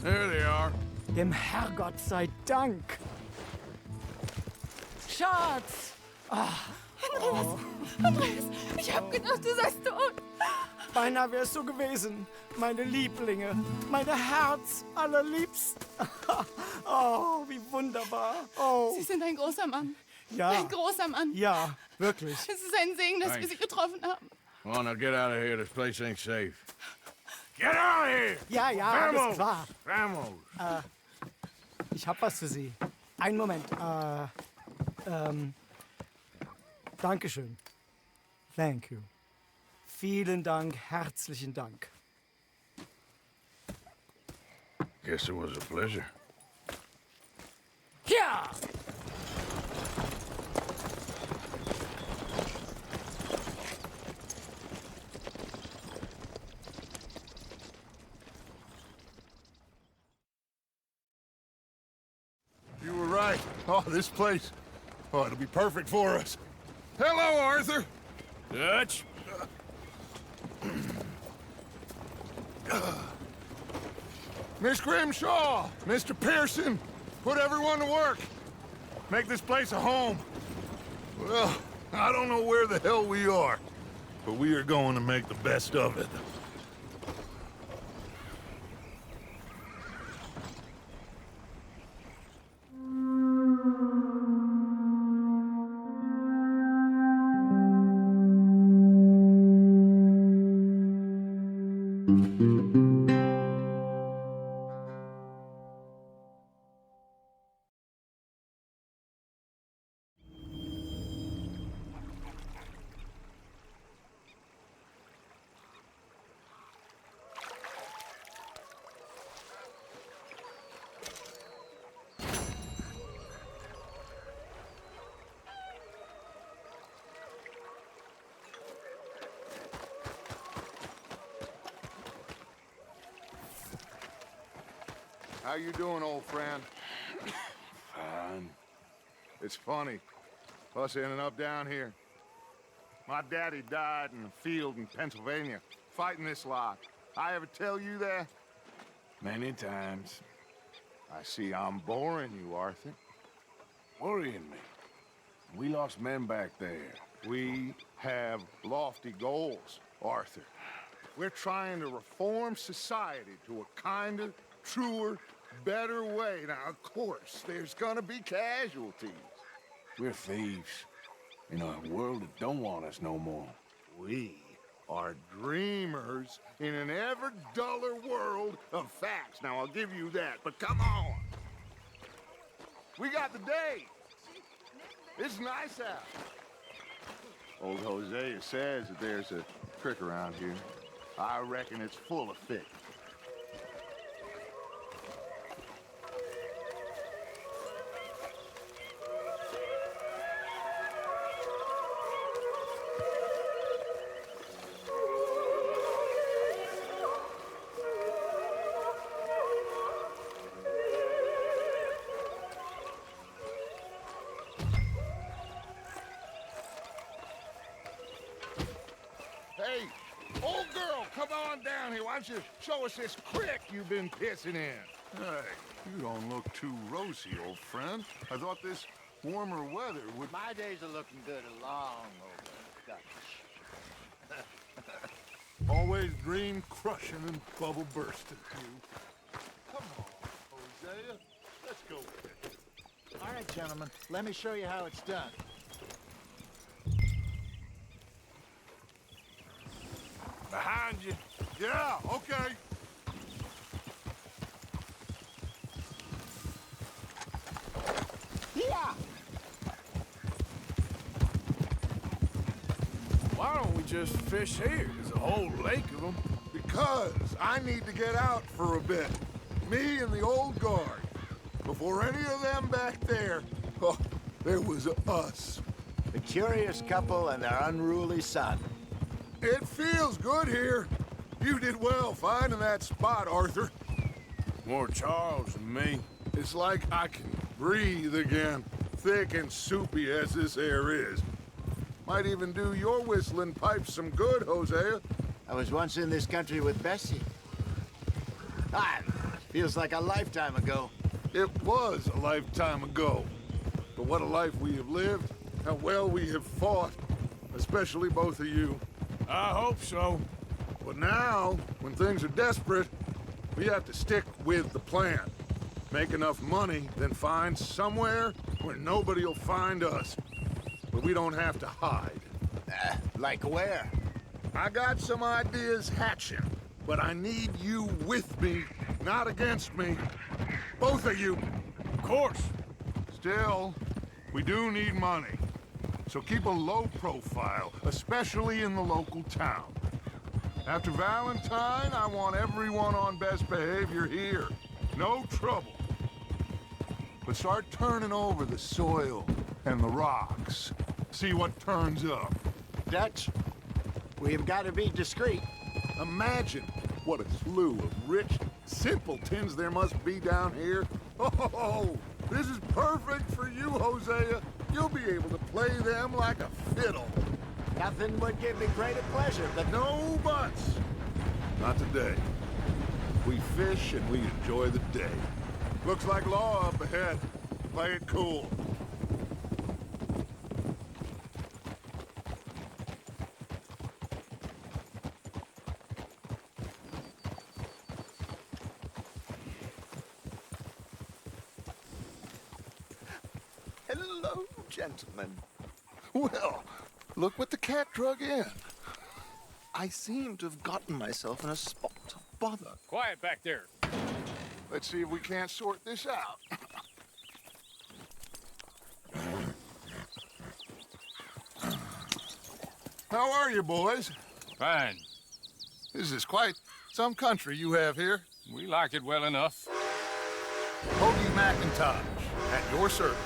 There they are. Dem Herrgott sei Dank. Schatz! Andreas, ich hab gedacht, du seist tot. Beinahe wär's so gewesen. Meine Lieblinge, meine Herz allerliebst. Oh, wie wunderbar. Oh. Sie sind ein großer Mann. Ja. Ein großer Mann. Ja, wirklich. Es ist ein Segen, dass wir Sie getroffen haben. Well, now get out of here. This place ain't safe. Get out of here! Ja, ja, alles klar. Vamos! Ich hab was für Sie. Einen Moment. Dankeschön. Thank you. Vielen Dank, herzlichen Dank. Guess it was a pleasure. Ja! You were right. Oh, this place. Oh, it'll be perfect for us. Hello, Arthur. Dutch? Miss Grimshaw, Mr. Pearson, put everyone to work. Make this place a home. Well, I don't know where the hell we are, but we are going to make the best of it. How you doing, old friend? Fine. It's funny, us ending up down here. My daddy died in a field in Pennsylvania, fighting this lot. I ever tell you that? Many times. I see I'm boring you, Arthur. Worrying me. We lost men back there. We have lofty goals, Arthur. We're trying to reform society to a kinder, truer, better way. Now, of course, there's gonna be casualties. We're thieves. In a world that don't want us no more. We are dreamers in an ever duller world of facts. Now, I'll give you that, but come on. We got the day. It's nice out. Old Hosea says that there's a trick around here. I reckon it's full of fish. Hey, old girl, come on down here. Why don't you show us this creek you've been pissing in? Hey, you don't look too rosy, old friend. I thought this warmer weather would... My days are looking good along over Dutch. Always dream crushing and bubble bursting, you. Come on, Hosea. Let's go. All right, gentlemen, let me show you how it's done. Behind you. Yeah, okay. Yeah! Why don't we just fish here? There's a whole lake of them. Because I need to get out for a bit. Me and the old guard. Before any of them back there, oh, there was us. The curious couple and their unruly son. It feels good here. You did well finding that spot, Arthur. More Charles than me. It's like I can breathe again, thick and soupy as this air is. Might even do your whistling pipes some good, Hosea. I was once in this country with Bessie. Ah, Feels like a lifetime ago. It was a lifetime ago. But what a life we have lived, how well we have fought, especially both of you. I hope so. But now, when things are desperate, we have to stick with the plan. Make enough money, then find somewhere where nobody will find us. Where we don't have to hide. Like where? I got some ideas hatching, but I need you with me, not against me. Both of you. Of course. Still, we do need money. So keep a low profile, especially in the local town. After Valentine, I want everyone on best behavior here. No trouble. But start turning over the soil and the rocks. See what turns up. Dutch, we've got to be discreet. Imagine what a slew of rich simpletons there must be down here. Oh, this is perfect for you, Hosea. You'll be able to play them like a fiddle. Nothing would give me greater pleasure, but No buts. Not today. We fish and we enjoy the day. Looks like law up ahead. Play it cool. hello, gentlemen. Well, look what the cat drug in. I seem to have gotten myself in a spot of bother. Quiet back there. Let's see if we can't sort this out. How are you, boys? Fine. This is quite some country you have here. We like it well enough. Hoagie McIntosh, at your service.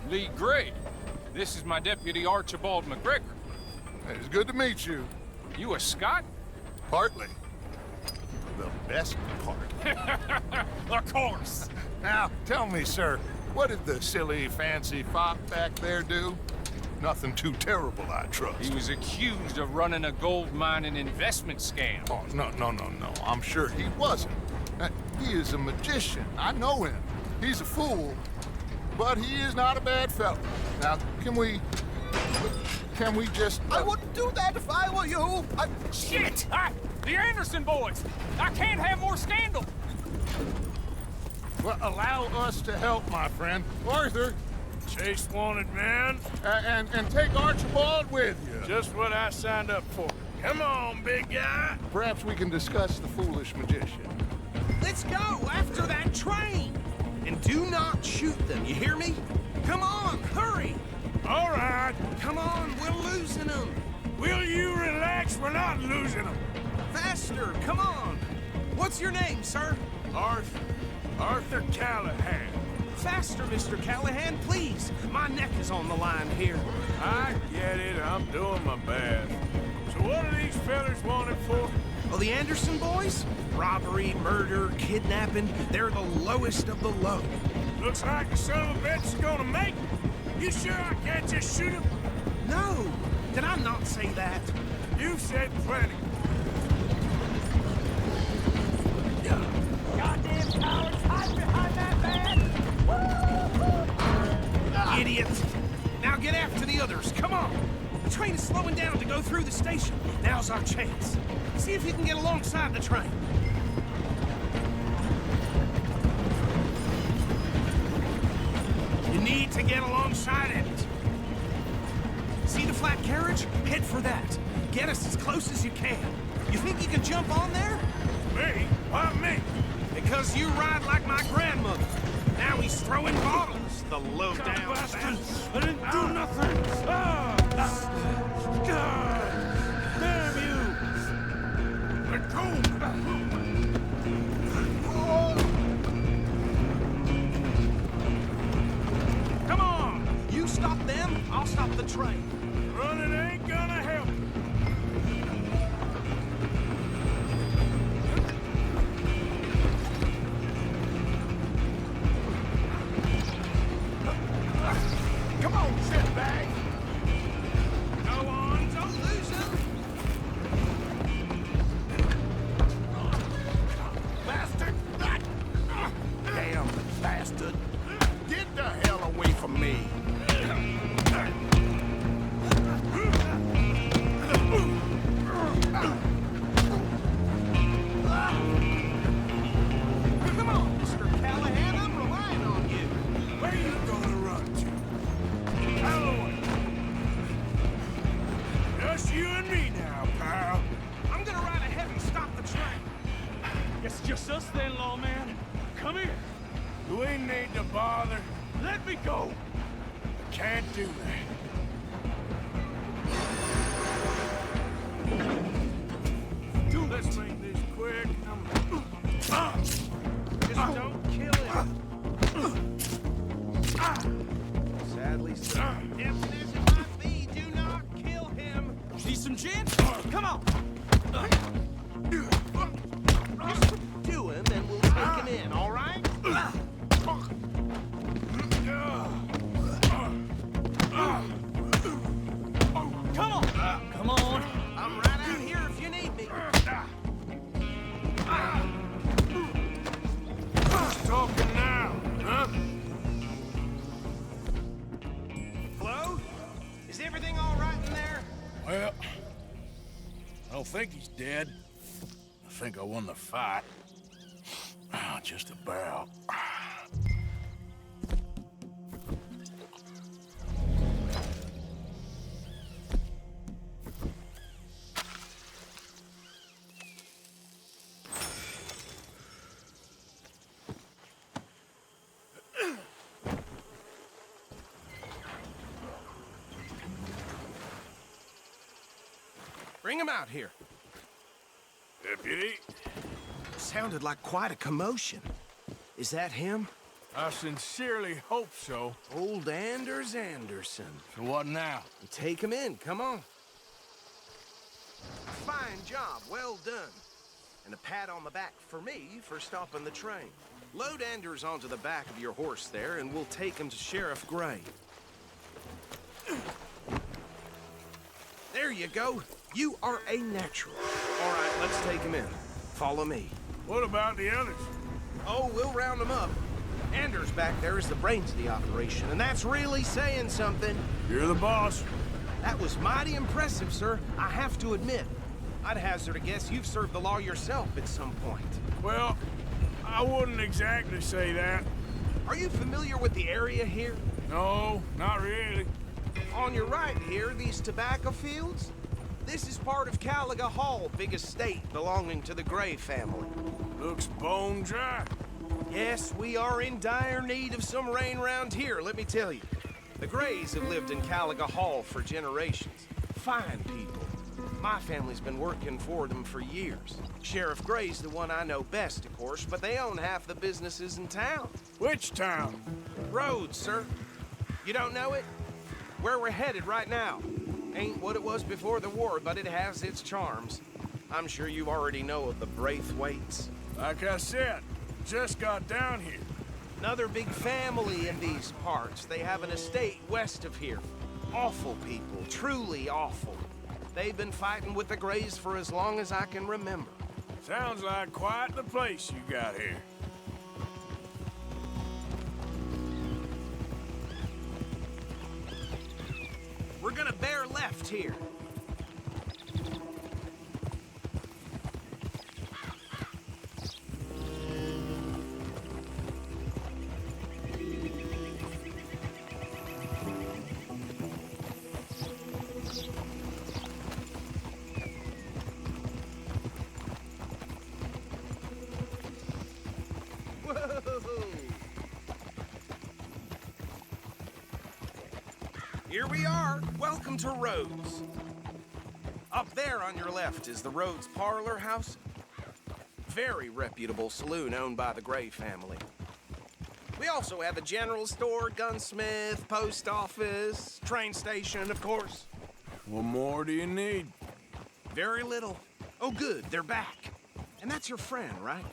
Lee Gray. This is my deputy Archibald McGregor. It's good to meet you. You a Scot? Partly. The best part. Of course. Now, tell me, sir, what did the silly, fancy fop back there do? Nothing too terrible, I trust. He was accused of running a gold mining investment scam. Oh, no. I'm sure he wasn't. He is a magician. I know him. He's a fool. But he is not a bad fellow. Now, can we just... I wouldn't do that if I were you. Shit! The Anderson boys! I can't have more scandal! Well, allow us to help, my friend. Arthur, Chase wanted man. and take Archibald with you. Just what I signed up for. Come on, big guy. Perhaps we can discuss the foolish magician. Let's go after that train! And do not shoot them, you hear me? Come on, hurry! All right. Come on, we're losing them! Will you relax? We're not losing them. Faster, come on! What's your name, sir? Arthur Callahan. Faster, Mr. Callahan, please! My neck is on the line here. I get it. I'm doing my best. So what are these fellas wanted for? Oh, the Anderson boys? Robbery, murder, kidnapping, they're the lowest of the low. Looks like the son of a bitch is gonna make it. You sure I can't just shoot him? No! Did I not say that? You've said plenty. Goddamn cowards, hide behind that man! Idiots! Now get after the others, come on! The train is slowing down to go through the station. Now's our chance. See if you can get alongside the train. You need to get alongside it. See the flat carriage? Head for that. Get us as close as you can. You think you can jump on there? Me? Why me? Because you ride like my grandmother. Now he's throwing bottles, the low-down bastard. I didn't do nothing. God damn you! Let go! Come on! You stop them, I'll stop the train. Running ain't gonna help. Come on, shitbag! Go on, don't lose him! Bastard! bastard! Get the hell away from me! Come on, Mr. Callahan, I'm relying on you. Where you gonna run to? Out of the way. Just you and me now, pal. I'm gonna ride ahead and stop the train. It's just us then, lawman. Come here. You ain't need to bother. Let me go. Can't do that. Let's make this quick. Just don't kill him. Sadly, sir. Tempting as it might be, do not kill him. Need some gin? Come on. Just do him and we'll take him in, all right? Come on. Come on. I'm right out here if you need me. Who's talking now, huh? Flo? Is everything all right in there? Well, I don't think he's dead. I think I won the fight. Just about. Bring him out here. Deputy, Sounded like quite a commotion. Is that him? I sincerely hope so. Old Anders Anderson. So what now? Take him in, come on. Fine job, well done. And a pat on the back for me for stopping the train. Load Anders onto the back of your horse there, and we'll take him to Sheriff Gray. There you go. You are a natural. All right, let's take him in. Follow me. What about the others? Oh, we'll round them up. Anders back there is the brains of the operation, and that's really saying something. You're the boss. That was mighty impressive, sir. I have to admit. I'd hazard a guess you've served the law yourself at some point. Well, I wouldn't exactly say that. Are you familiar with the area here? No, not really. On your right here, these tobacco fields? This is part of Caliga Hall, big estate belonging to the Gray family. Looks bone dry. Yes, we are in dire need of some rain round here, let me tell you. The Grays have lived in Caliga Hall for generations. Fine people. My family's been working for them for years. Sheriff Gray's the one I know best, of course, but they own half the businesses in town. Which town? Rhodes, sir. You don't know it? Where we're headed right now. Ain't what it was before the war, but it has its charms. I'm sure you already know of the Braithwaites. Like I said, just got down here. Another big family in these parts. They have an estate west of here. Awful people, truly awful. They've been fighting with the Grays for as long as I can remember. Sounds like quite the place you got here. We're gonna bear left here. Here we are. Welcome to Rhodes. Up there on your left is the Rhodes Parlor House. Very reputable saloon owned by the Gray family. We also have a general store, gunsmith, post office, train station, of course. What more do you need? Very little. Oh, good, they're back. And that's your friend, right?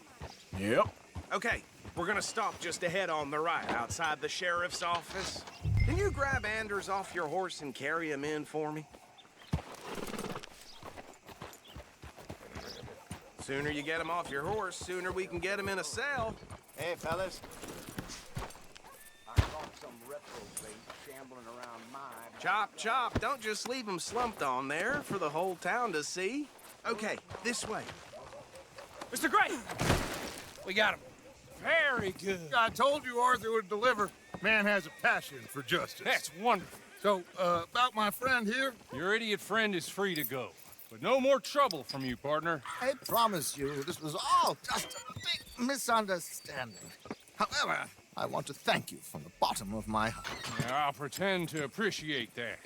Yep. Okay, we're gonna stop just ahead on the right, outside the sheriff's office. Can you grab Anders off your horse and carry him in for me? Sooner you get him off your horse, sooner we can get him in a cell. Hey, fellas. some reprobate shambling around my... Chop, chop. Don't just leave them slumped on there for the whole town to see. Okay, this way. Mr. Gray! We got him. Very good. I told you Arthur would deliver. Man has a passion for justice. That's wonderful. So, about my friend here? Your idiot friend is free to go. But no more trouble from you, partner. I promise you, this was all just a big misunderstanding. However, I want to thank you from the bottom of my heart. I'll pretend to appreciate that.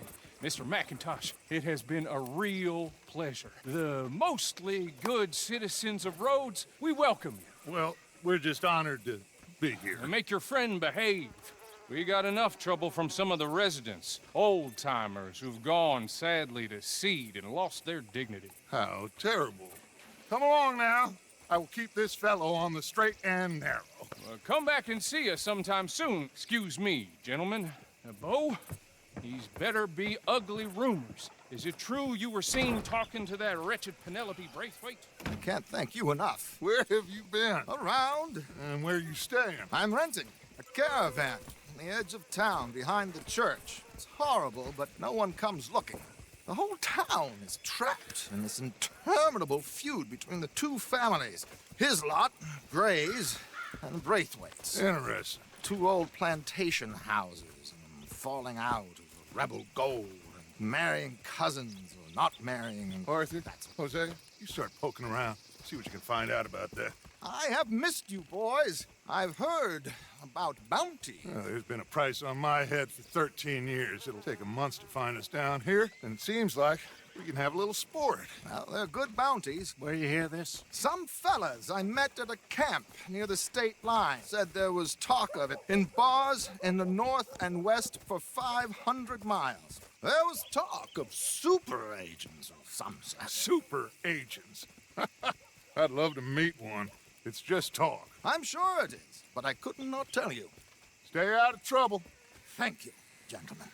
Mr. McIntosh, it has been a real pleasure. The mostly good citizens of Rhodes, we welcome you. Well, we're just honored to be here. And make your friend behave. We got enough trouble from some of the residents, old-timers who've gone, sadly, to seed and lost their dignity. How terrible. Come along now. I will keep this fellow on the straight and narrow. Come back and see us sometime soon. Excuse me, gentlemen. Bo, these better be ugly rumors. Is it true you were seen talking to that wretched Penelope Braithwaite? I can't thank you enough. Where have you been? Around. And where you staying? I'm renting a caravan on the edge of town behind the church. It's horrible, but no one comes looking. The whole town is trapped in this interminable feud between the two families. His lot, Grays and Braithwaites. Interesting. Two old plantation houses and falling out of rebel gold and marrying cousins or not marrying. And Arthur, Jose, you start poking around. See what you can find out about that. I have missed you, boys. I've heard about bounty. Well, there's been a price on my head for 13 years. It'll take a month to find us down here, and it seems like we can have a little sport. Well, they're good bounties. Where you hear this? Some fellas I met at a camp near the state line said there was talk of it in bars in the north and west for 500 miles. There was talk of super agents of some sort. Super agents. I'd love to meet one. It's just talk. I'm sure it is, but I couldn't not tell you. Stay out of trouble. Thank you, gentlemen.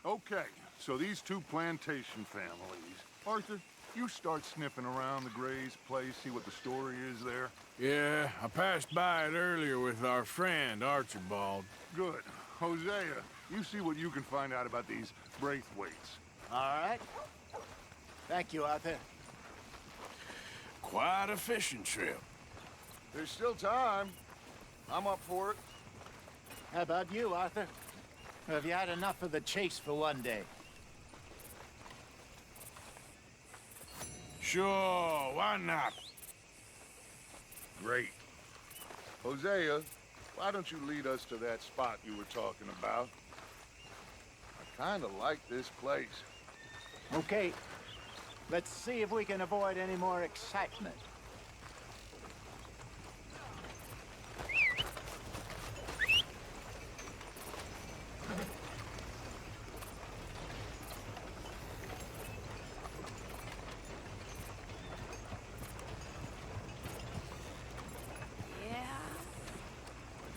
Okay, so these two plantation families. Arthur, you start sniffing around the Grays' place, see what the story is there. Yeah, I passed by it earlier with our friend, Archibald. Good. Hosea, you see what you can find out about these Braithwaites. All right. Thank you, Arthur. Quite a fishing trip. There's still time. I'm up for it. How about you, Arthur? Have you had enough of the chase for one day? Sure, why not? Great. Hosea, why don't you lead us to that spot you were talking about? I kind of like this place. Okay. Let's see if we can avoid any more excitement.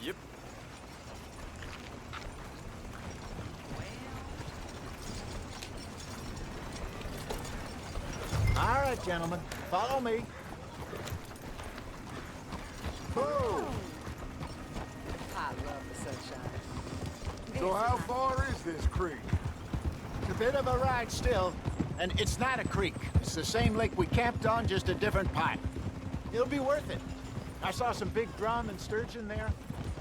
Yep. All right, gentlemen. Follow me. Whoa. I love the sunshine. So how far is this creek? It's a bit of a ride still, and it's not a creek. It's the same lake we camped on, just a different pipe. It'll be worth it. I saw some big drum and sturgeon there.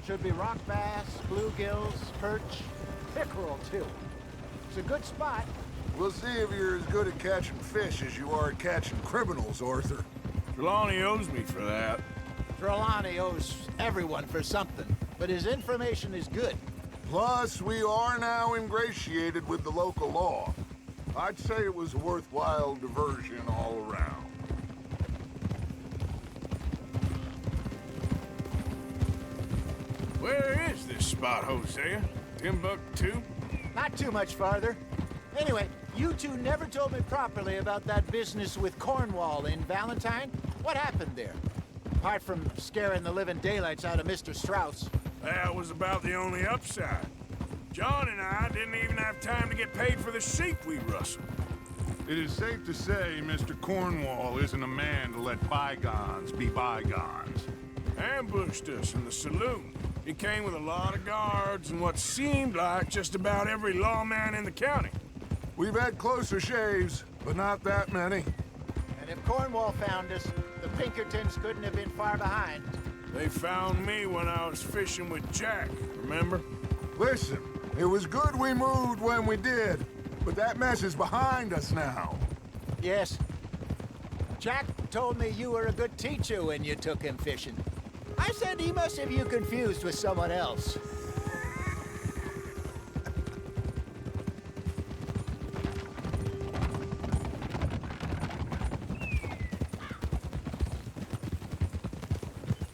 Should be rock bass, bluegills, perch, pickerel, too. It's a good spot. We'll see if you're as good at catching fish as you are at catching criminals, Arthur. Trelawney owes me for that. Trelawney owes everyone for something, but his information is good. Plus, we are now ingratiated with the local law. I'd say it was a worthwhile diversion all around. Where is this spot, Hosea? Timbuktu? Not too much farther. Anyway, you two never told me properly about that business with Cornwall in Valentine. What happened there? Apart from scaring the living daylights out of Mr. Strauss. That was about the only upside. John and I didn't even have time to get paid for the sheep we rustled. It is safe to say Mr. Cornwall isn't a man to let bygones be bygones. Ambushed us in the saloon. He came with a lot of guards and what seemed like just about every lawman in the county. We've had closer shaves, but not that many. And if Cornwall found us, the Pinkertons couldn't have been far behind. They found me when I was fishing with Jack, remember? Listen, it was good we moved when we did, but that mess is behind us now. Yes. Jack told me you were a good teacher when you took him fishing. I said he must have you confused with someone else.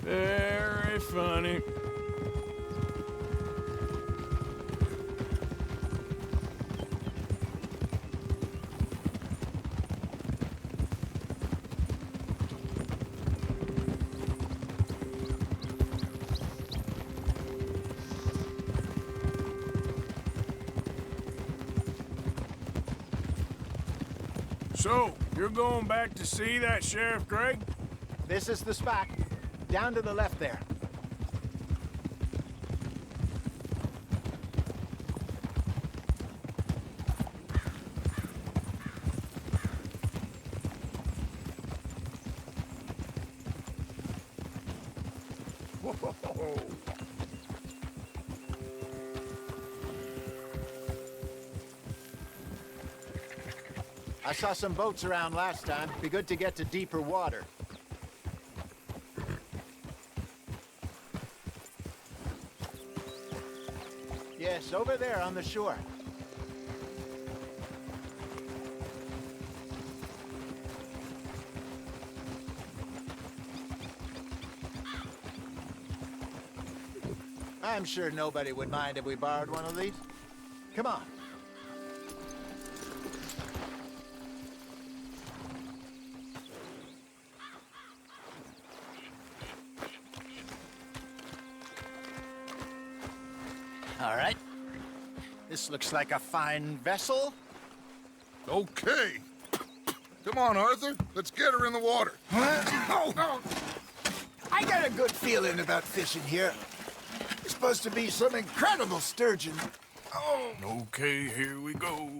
Very funny. So, you're going back to see that Sheriff Gregg? This is the spot. Down to the left there. Whoa. I saw some boats around last time. Be good to get to deeper water. Yes, over there on the shore. I'm sure nobody would mind if we borrowed one of these. Come on. All right. This looks like a fine vessel. Okay. Come on, Arthur. Let's get her in the water. Oh. I got a good feeling about fishing here. It's supposed to be some incredible sturgeon. Oh. Okay, here we go.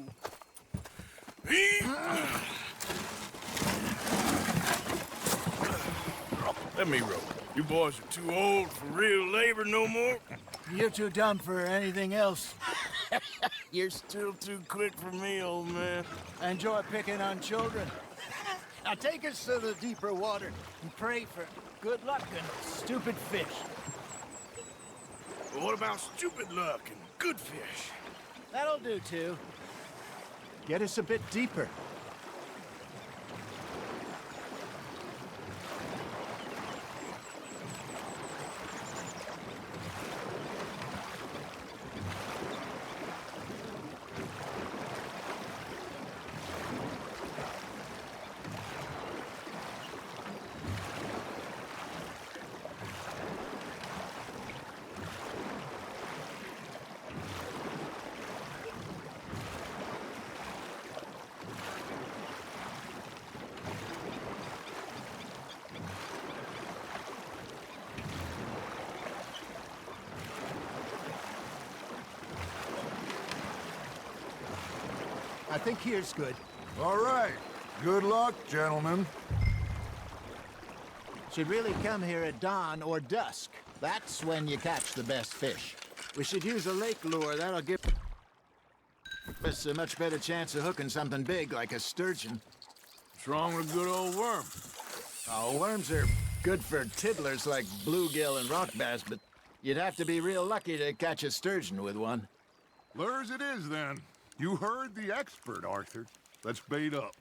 Let me row. You boys are too old for real labor no more. You're too dumb for anything else. You're still too quick for me, old man. Enjoy picking on children. Now take us to the deeper water and pray for good luck and stupid fish. But what about stupid luck and good fish? That'll do, too. Get us a bit deeper. I think here's good. All right. Good luck, gentlemen. Should really come here at dawn or dusk. That's when you catch the best fish. We should use a lake lure. That'll give us a much better chance of hooking something big like a sturgeon. What's wrong with a good old worm? Oh, worms are good for tiddlers like bluegill and rock bass, but you'd have to be real lucky to catch a sturgeon with one. Lures it is, then. You heard the expert, Arthur. Let's bait up.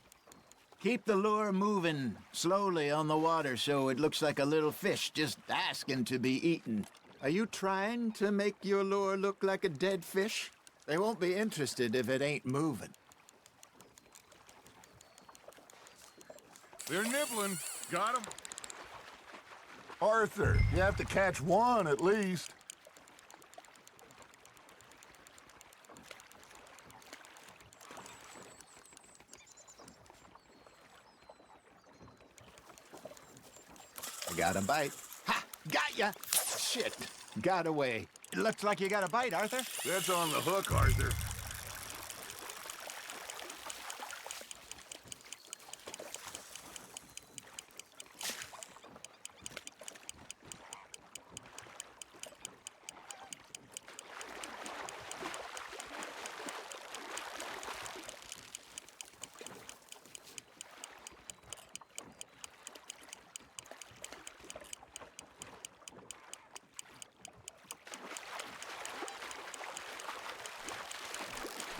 Keep the lure moving slowly on the water so it looks like a little fish just asking to be eaten. Are you trying to make your lure look like a dead fish? They won't be interested if it ain't moving. They're nibbling. Got 'em. Arthur, you have to catch one at least. got a bite. Ha! Got ya! Shit. Got away. It looks like you got a bite, Arthur. That's on the hook, Arthur.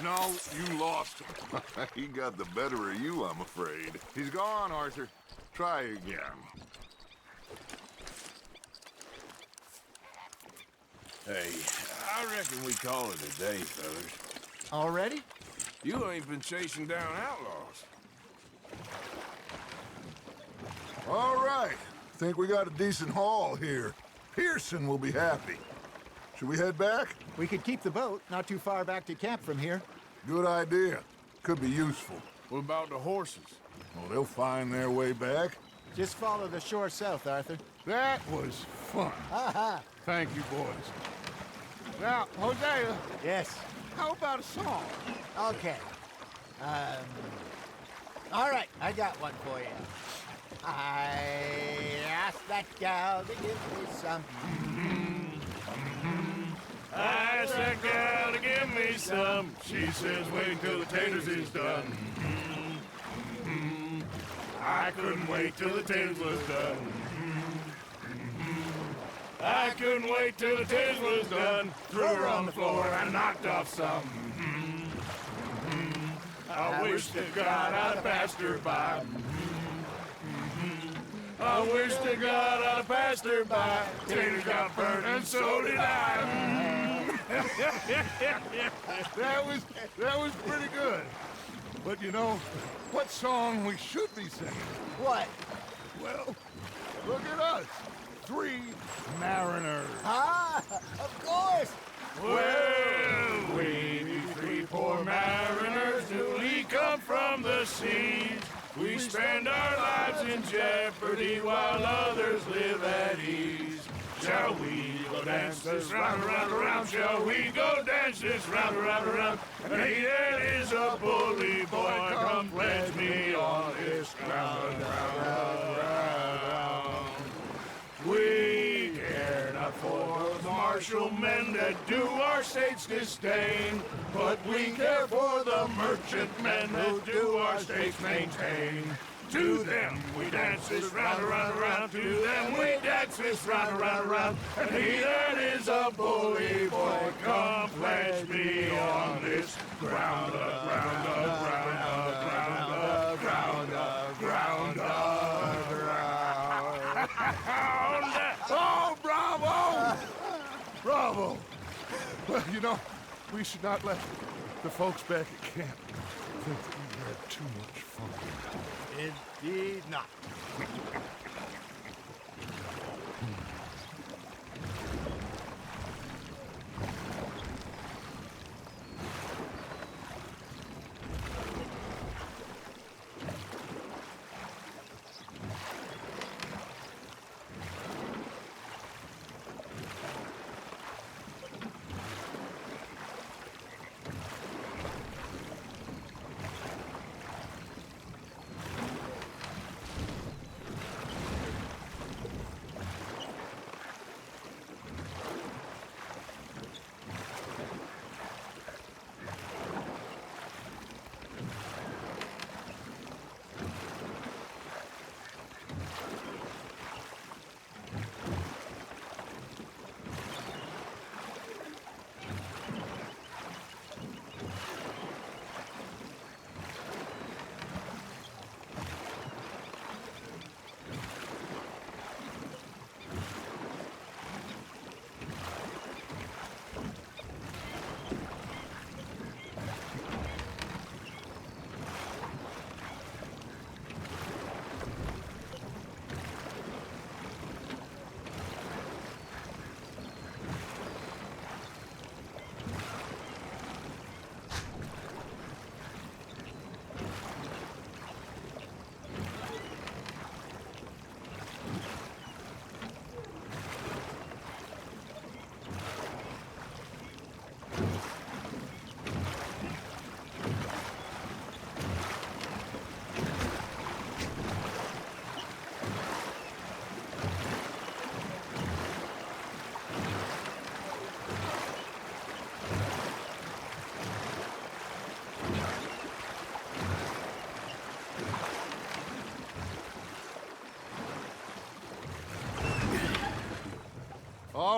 No, you lost him. He got the better of you, I'm afraid. He's gone, Arthur. Try again. Hey, I reckon we call it a day, fellas. Already? You ain't been chasing down outlaws. All right. Think we got a decent haul here. Pearson will be happy. Should we head back? We could keep the boat not too far back to camp from here. Good idea. Could be useful. What about the horses? Well, they'll find their way back. Just follow the shore south, Arthur. That was fun. Aha! Thank you, boys. Now, Hosea, Yes. how about a song? Okay. All right, I got one for you. I asked that gal to give me some. I asked that gal to give me some. She says, wait till the taters is done. I couldn't wait till the taters was done. I couldn't wait till the taters was done. Threw her on the floor and knocked off some. I wish to God I'd passed her by. I wish to God I'd passed her by. Taters got burnt and so did I. That was pretty good. But you know, what song we should be singing? What? Well, look at us. 3 mariners. Ah, of course. Well, we be 3 poor mariners newly come from the seas. We spend our lives in jeopardy while others live at ease. Shall we go dance this round, around, around? Shall we go dance this round, around, around? And he that is a bully boy, come pledge me on this ground, ground. We care not for the martial men that do our state's disdain, but we care for the merchant men that do our state's maintain. To them we dance this round, around, around. To them we dance this round, around, around. And he that is a bully boy, come pledge me on this ground, ground, ground, ground, ground, ground, ground. Oh, bravo! Bravo! Well, you know, we should not let the folks back at camp think that we had too much fun. Indeed not.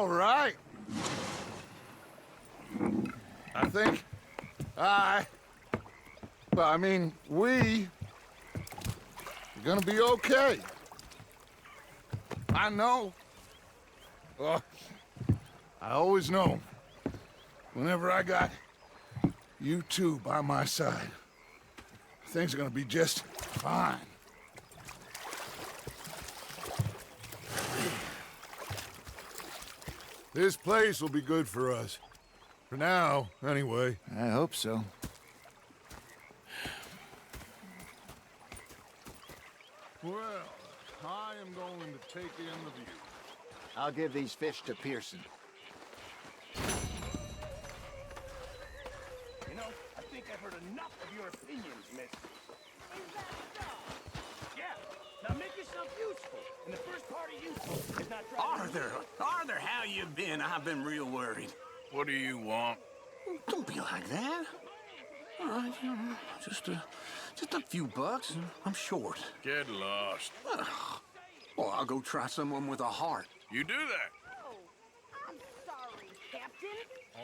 all right. I think we are gonna be okay. I know. Well, I always know. Whenever I got you two by my side, things are gonna be just fine. This place will be good for us. For now, anyway. I hope so. Well, I am going to take in the view. I'll give these fish to Pearson. You know, I think I've heard enough of your opinions, miss. Is that so? Yeah. Now make yourself useful. And the first part of useful is not driving... Arthur, how you been? I've been real worried. What do you want? Don't be like that. All right, just a few bucks. I'm short. Get lost. Well, I'll go try someone with a heart. You do that. Oh, I'm sorry, Captain.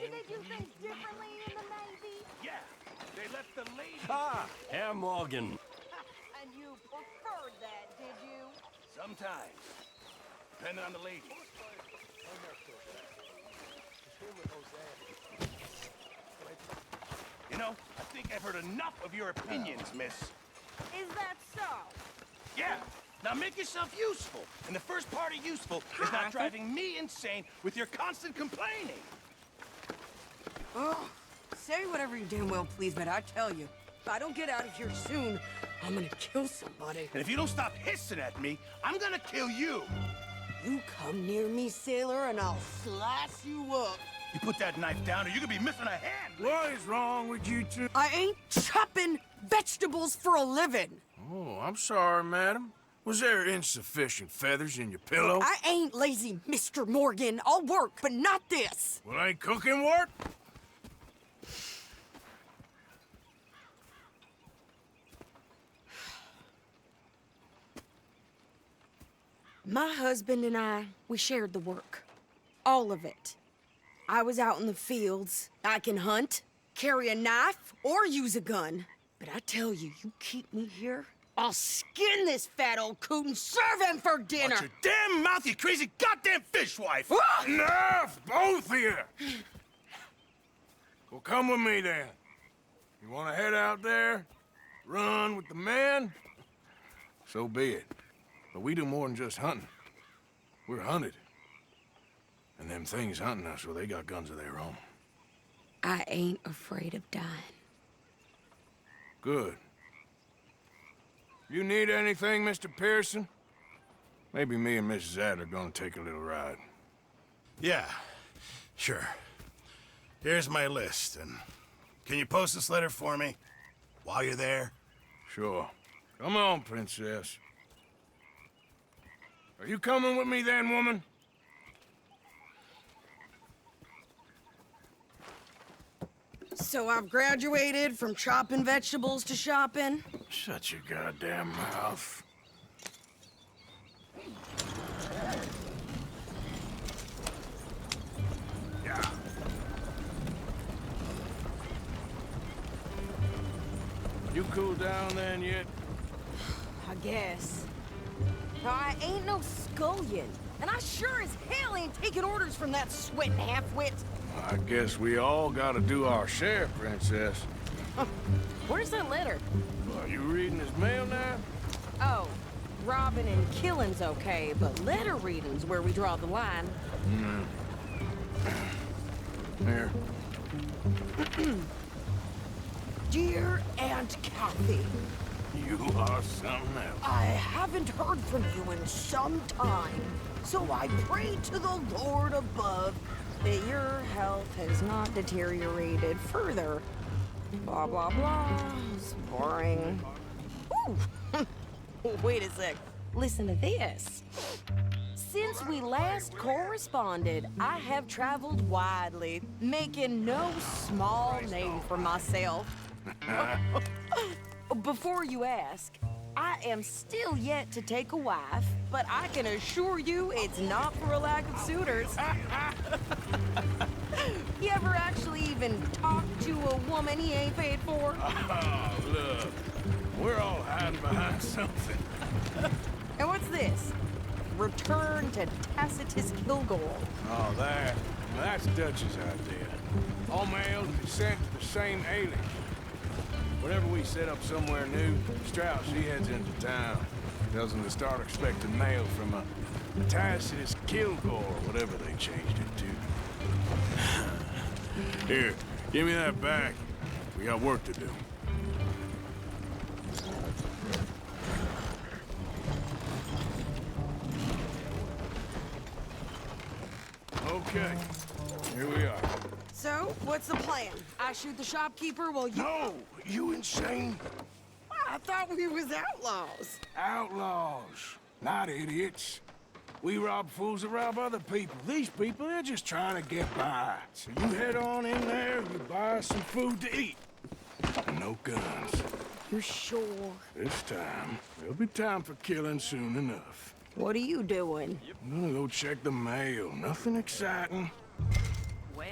Do they do things differently in the Navy? Yeah. They left the lady... Herr Morgan. And you preferred that, did you? Sometimes. Depending on the lady. You know, I think I've heard enough of your opinions, miss. Is that so? Yeah. Now make yourself useful. And the first part of useful is not driving me insane with your constant complaining. Oh, say whatever you damn well please, but I tell you, if I don't get out of here soon, I'm gonna kill somebody. And if you don't stop hissing at me, I'm gonna kill you. You come near me, sailor, and I'll slice you up. You put that knife down or you could be missing a hand. What is wrong with you two? I ain't chopping vegetables for a living. Oh, I'm sorry, madam. Was there insufficient feathers in your pillow? I ain't lazy, Mr. Morgan. I'll work, but not this. Well, ain't cooking work? My husband and I, we shared the work. All of it. I was out in the fields. I can hunt, carry a knife, or use a gun. But I tell you, you keep me here, I'll skin this fat old coot and serve him for dinner. Watch your damn mouth, you crazy goddamn fishwife! Enough, both of you! Well, come with me then. You want to head out there, run with the men? So be it. But we do more than just hunting. We're hunted. And them things hunting us, well, they got guns of their own. I ain't afraid of dying. Good. You need anything, Mr. Pearson? Maybe me and Mrs. Adler are gonna take a little ride. Yeah, sure. Here's my list, and can you post this letter for me while you're there? Sure. Come on, princess. Are you coming with me then, woman? So I've graduated from chopping vegetables to shopping. Shut your goddamn mouth. Yeah. You cooled down then yet? I guess. Now, I ain't no scullion, and I sure as hell ain't taking orders from that sweating half-wit. I guess we all gotta do our share, princess. Where's that letter? Are you reading his mail now? Oh, robbing and killing's okay, but letter reading's where we draw the line. Here. Dear Aunt Kathy, You are something else. I haven't heard from you in some time, so I pray to the Lord above that your health has not deteriorated further. Blah, blah, blah. It's boring. Ooh. Wait a sec. Listen to this. Since we last corresponded, I have traveled widely, making no small name for myself. Before you ask, I I am still yet to take a wife, but I can assure you it's not for a lack of suitors. You ever actually even talk to a woman he ain't paid for? Oh, look. We're all hiding behind something. And what's this? Return to Tacitus Kilgore. Oh, that's Dutch's idea. All mails be sent to the same alien. Whenever we set up somewhere new, Strauss, she heads into town. Tells them to start expecting mail from a Tacitus Kilgore, or whatever they changed it to. Here, give me that back. We got work to do. Okay, here we are. So, what's the plan? I shoot the shopkeeper while you... No! You insane? I thought we was outlaws. Outlaws, not idiots. We rob fools that rob other people. These people, they're just trying to get by. So you head on in there, you buy some food to eat. And no guns. You're sure? This time, there'll be time for killing soon enough. What are you doing? I'm gonna go check the mail. Nothing exciting. Well...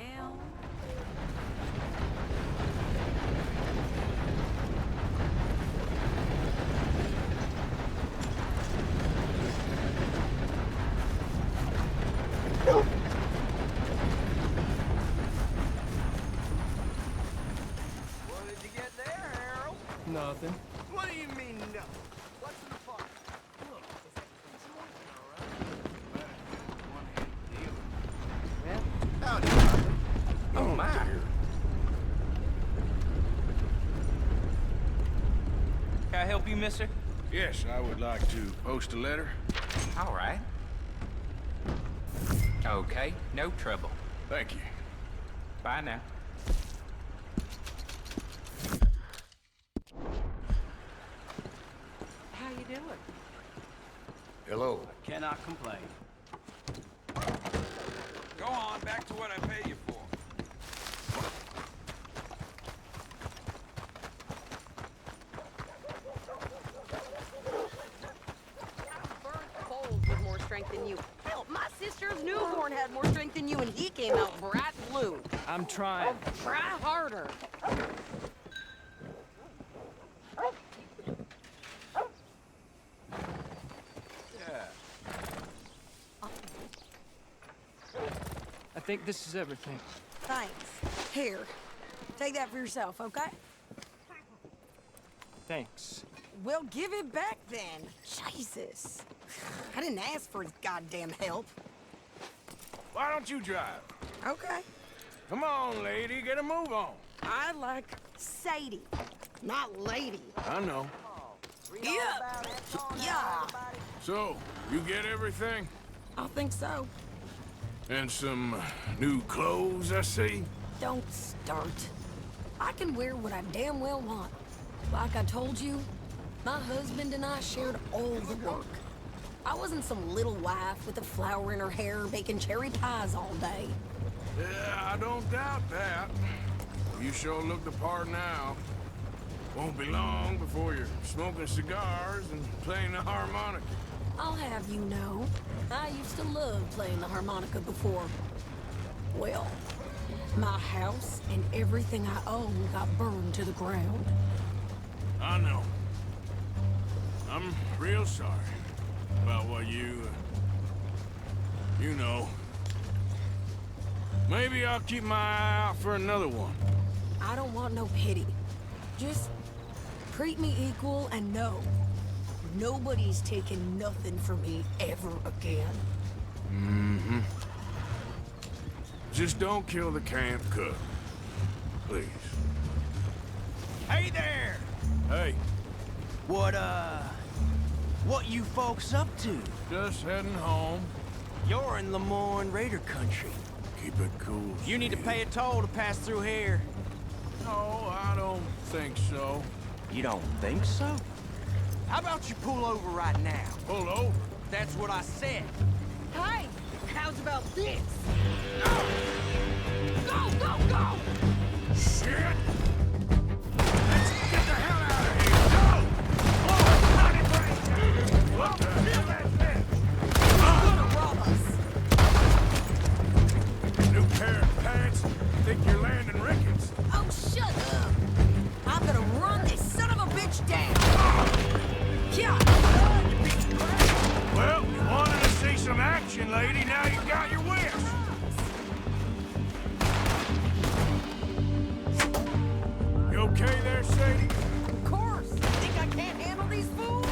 What did you get there, Harold? Nothing. What do you mean, no? What's in the pot? Howdy. Oh, my. Dear. Can I help you, mister? Yes, I would like to post a letter. All right. Okay, no trouble. Thank you. Bye now. How you doing? Hello. Cannot complain. Go on, back to what I pay you for. Burnt coals with more strength than you. Hell, my sister's newborn had more strength than you, and he came out bright blue. I'm trying. Try harder. I think this is everything. Thanks. Here, take that for yourself, okay? Thanks. Well, give it back then. Jesus. I didn't ask for his goddamn help. Why don't you drive? Okay. Come on, lady, get a move on. I like Sadie, not lady. I know. Yeah. Yeah. So, you get everything? I think so. And some new clothes, I see? Don't start. I can wear what I damn well want. Like I told you, my husband and I shared all the work. I wasn't some little wife with a flower in her hair baking cherry pies all day. Yeah, I don't doubt that. You sure look the part now. Won't be long before you're smoking cigars and playing the harmonica. I'll have you know, I used to love playing the harmonica before. Well, my house and everything I own got burned to the ground. I know. I'm real sorry about what you know. Maybe I'll keep my eye out for another one. I don't want no pity. Just treat me equal and know nobody's taking nothing from me ever again. Mm-hmm. Just don't kill the camp cook. Please. Hey there! Hey, What you folks up to? just heading home. You're in Lemoyne Raider country. Keep it cool. You need to pay a toll to pass through here. No, I don't think so. You don't think so? How about you pull over right now? Pull over. That's what I said. Hey, how's about this? Go, go, go! Shit! Let's get the hell out of here! Go! Oh, lady. Now you got your wish. You okay there, Sadie? Of course. Think I can't handle these fools?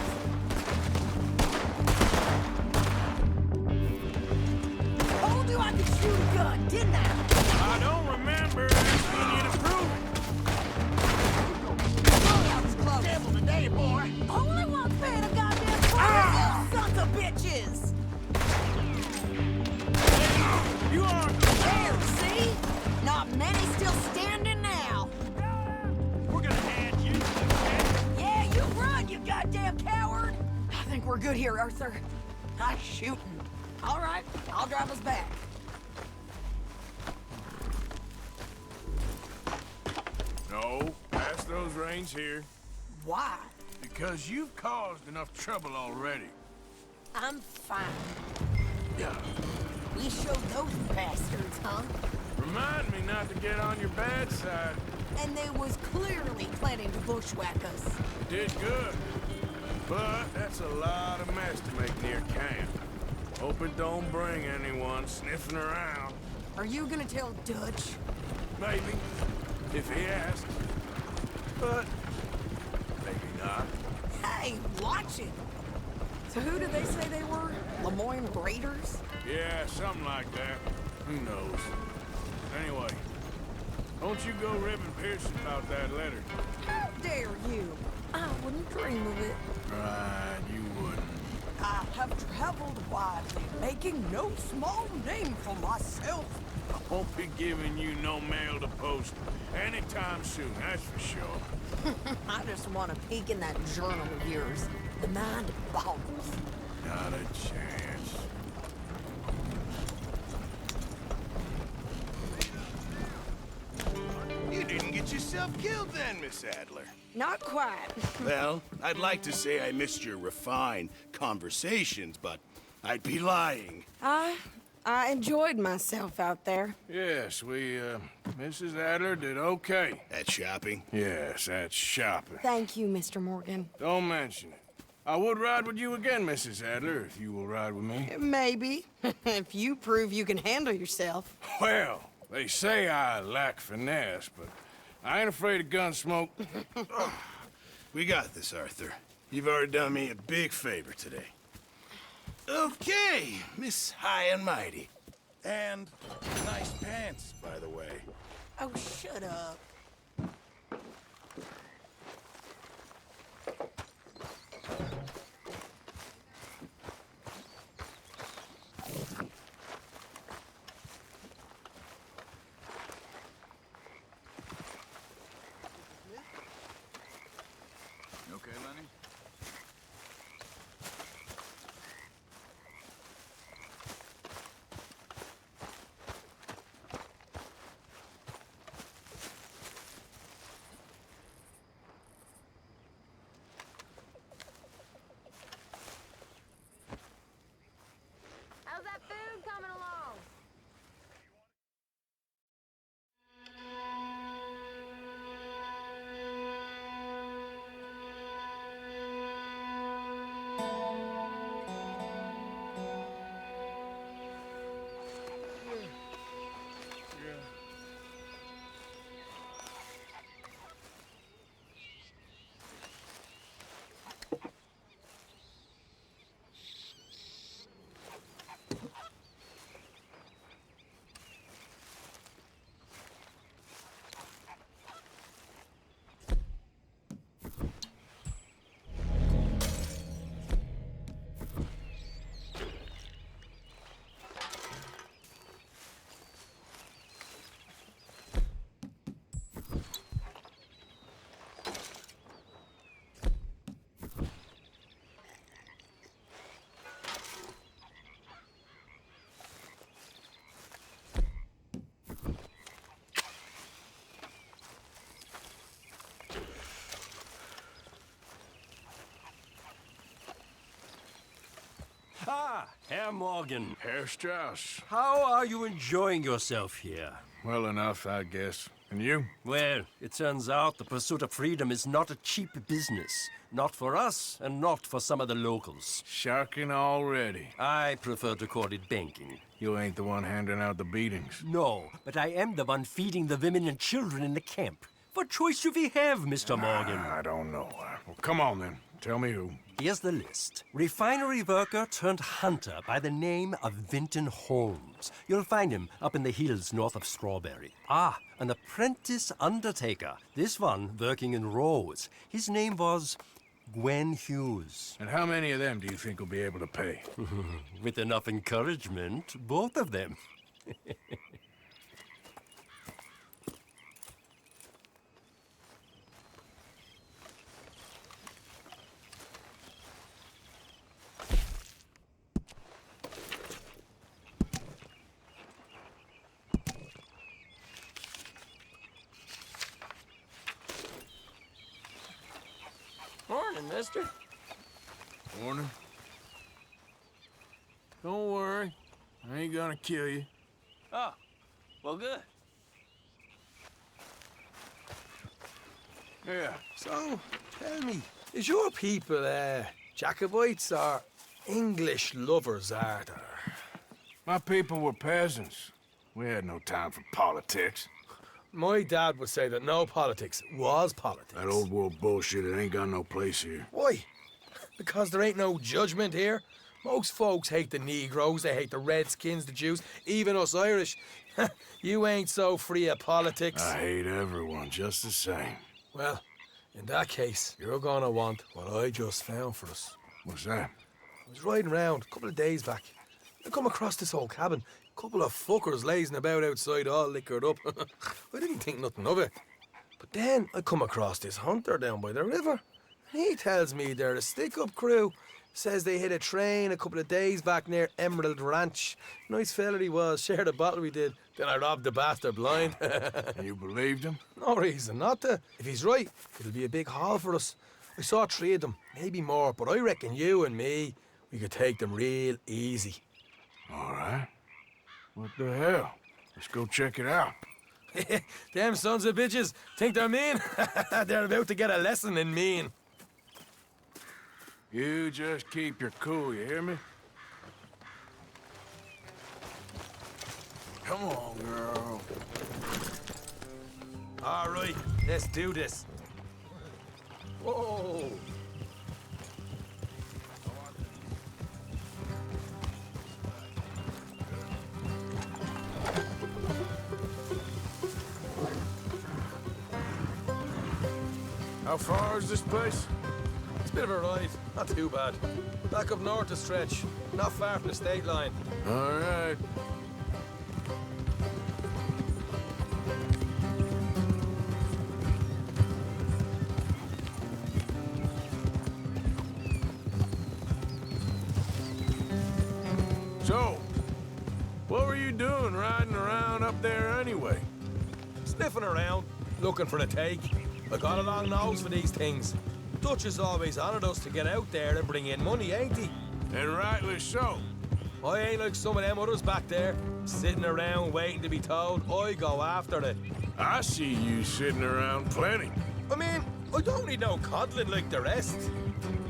Told you I could shoot a gun, didn't I? I don't remember asking you to prove it. Oh, that was close. Devil today, boy. Only one's paying a goddamn price, you sons of bitches! You are... There, see? Not many still standing now. We're gonna hand you... Yeah, you run, you goddamn coward! I think we're good here, Arthur. Nice shooting. All right, I'll drive us back. No, pass those reins here. Why? Because you've caused enough trouble already. I'm fine. Yeah. We showed those bastards, huh? Remind me not to get on your bad side. And they was clearly planning to bushwhack us. You did good. But that's a lot of mess to make near camp. Hope it don't bring anyone sniffing around. Are you gonna tell Dutch? Maybe, if he asks. But maybe not. Hey, watch it! So who did they say they were? Lemoyne Raiders? Yeah, something like that. Who knows? Anyway, don't you go ribbing Pearson about that letter. How dare you? I wouldn't dream of it. Right, you wouldn't. I have traveled widely, making no small name for myself. I won't be giving you no mail to post anytime soon, that's for sure. I just want to peek in that journal of yours. The mind boggles. Not a chance. You didn't get yourself killed then, Miss Adler. Not quite. Well, I'd like to say I missed your refined conversations, but I'd be lying. I enjoyed myself out there. Yes, Mrs. Adler did okay. At shopping? Yes, that's shopping. Thank you, Mr. Morgan. Don't mention it. I would ride with you again, Mrs. Adler, if you will ride with me. Maybe. If you prove you can handle yourself. Well, they say I lack finesse, but I ain't afraid of gun smoke. We got this, Arthur. You've already done me a big favor today. Okay, Miss High and Mighty. And nice pants, by the way. Oh, shut up. You okay, Lenny? How's that food coming along? Ah, Herr Morgan. Herr Strauss. How are you enjoying yourself here? Well enough, I guess. And you? Well, it turns out the pursuit of freedom is not a cheap business. Not for us, and not for some of the locals. Sharking already. I prefer to call it banking. You ain't the one handing out the beatings. No, but I am the one feeding the women and children in the camp. What choice do we have, Mr. Morgan? I don't know. Well, come on then. Tell me who. Here's the list. Refinery worker turned hunter by the name of Vinton Holmes. You'll find him up in the hills north of Strawberry. Ah, an apprentice undertaker. This one working in Rhodes. His name was Gwen Hughes. And how many of them do you think will be able to pay? With enough encouragement, both of them. Morning, mister. Morning. Don't worry. I ain't gonna kill you. Oh, well, good. Yeah, so, tell me, is your people, Jacobites or English lovers, are there? My people were peasants. We had no time for politics. My dad would say that no politics was politics. That old world bullshit, it ain't got no place here. Why? Because there ain't no judgment here. Most folks hate the Negroes, they hate the Redskins, the Jews, even us Irish. You ain't so free of politics. I hate everyone just the same. Well, in that case, you're gonna want what I just found for us. What's that? I was riding around a couple of days back. I come across this old cabin. Couple of fuckers lazing about outside all liquored up. I didn't think nothing of it. But then I come across this hunter down by the river. He tells me they're a stick-up crew. Says they hit a train a couple of days back near Emerald Ranch. Nice fella he was, shared a bottle we did. Then I robbed the bastard blind. And you believed him? No reason not to. If he's right, it'll be a big haul for us. I saw 3 of them, maybe more, but I reckon you and me, we could take them real easy. All right. What the hell? Let's go check it out. Them sons of bitches think they're mean. They're about to get a lesson in mean. You just keep your cool, you hear me? Come on, girl. All right, let's do this. Whoa. How far is this place? It's a bit of a ride, not too bad. Back up north a stretch, not far from the state line. All right. So, what were you doing riding around up there anyway? Sniffing around, looking for a take. I got a long nose for these things. Dutch has always honoured us to get out there and bring in money, ain't he? And rightly so. I ain't like some of them others back there, sitting around waiting to be told. I go after it. I see you sitting around plenty. I mean, I don't need no coddling like the rest.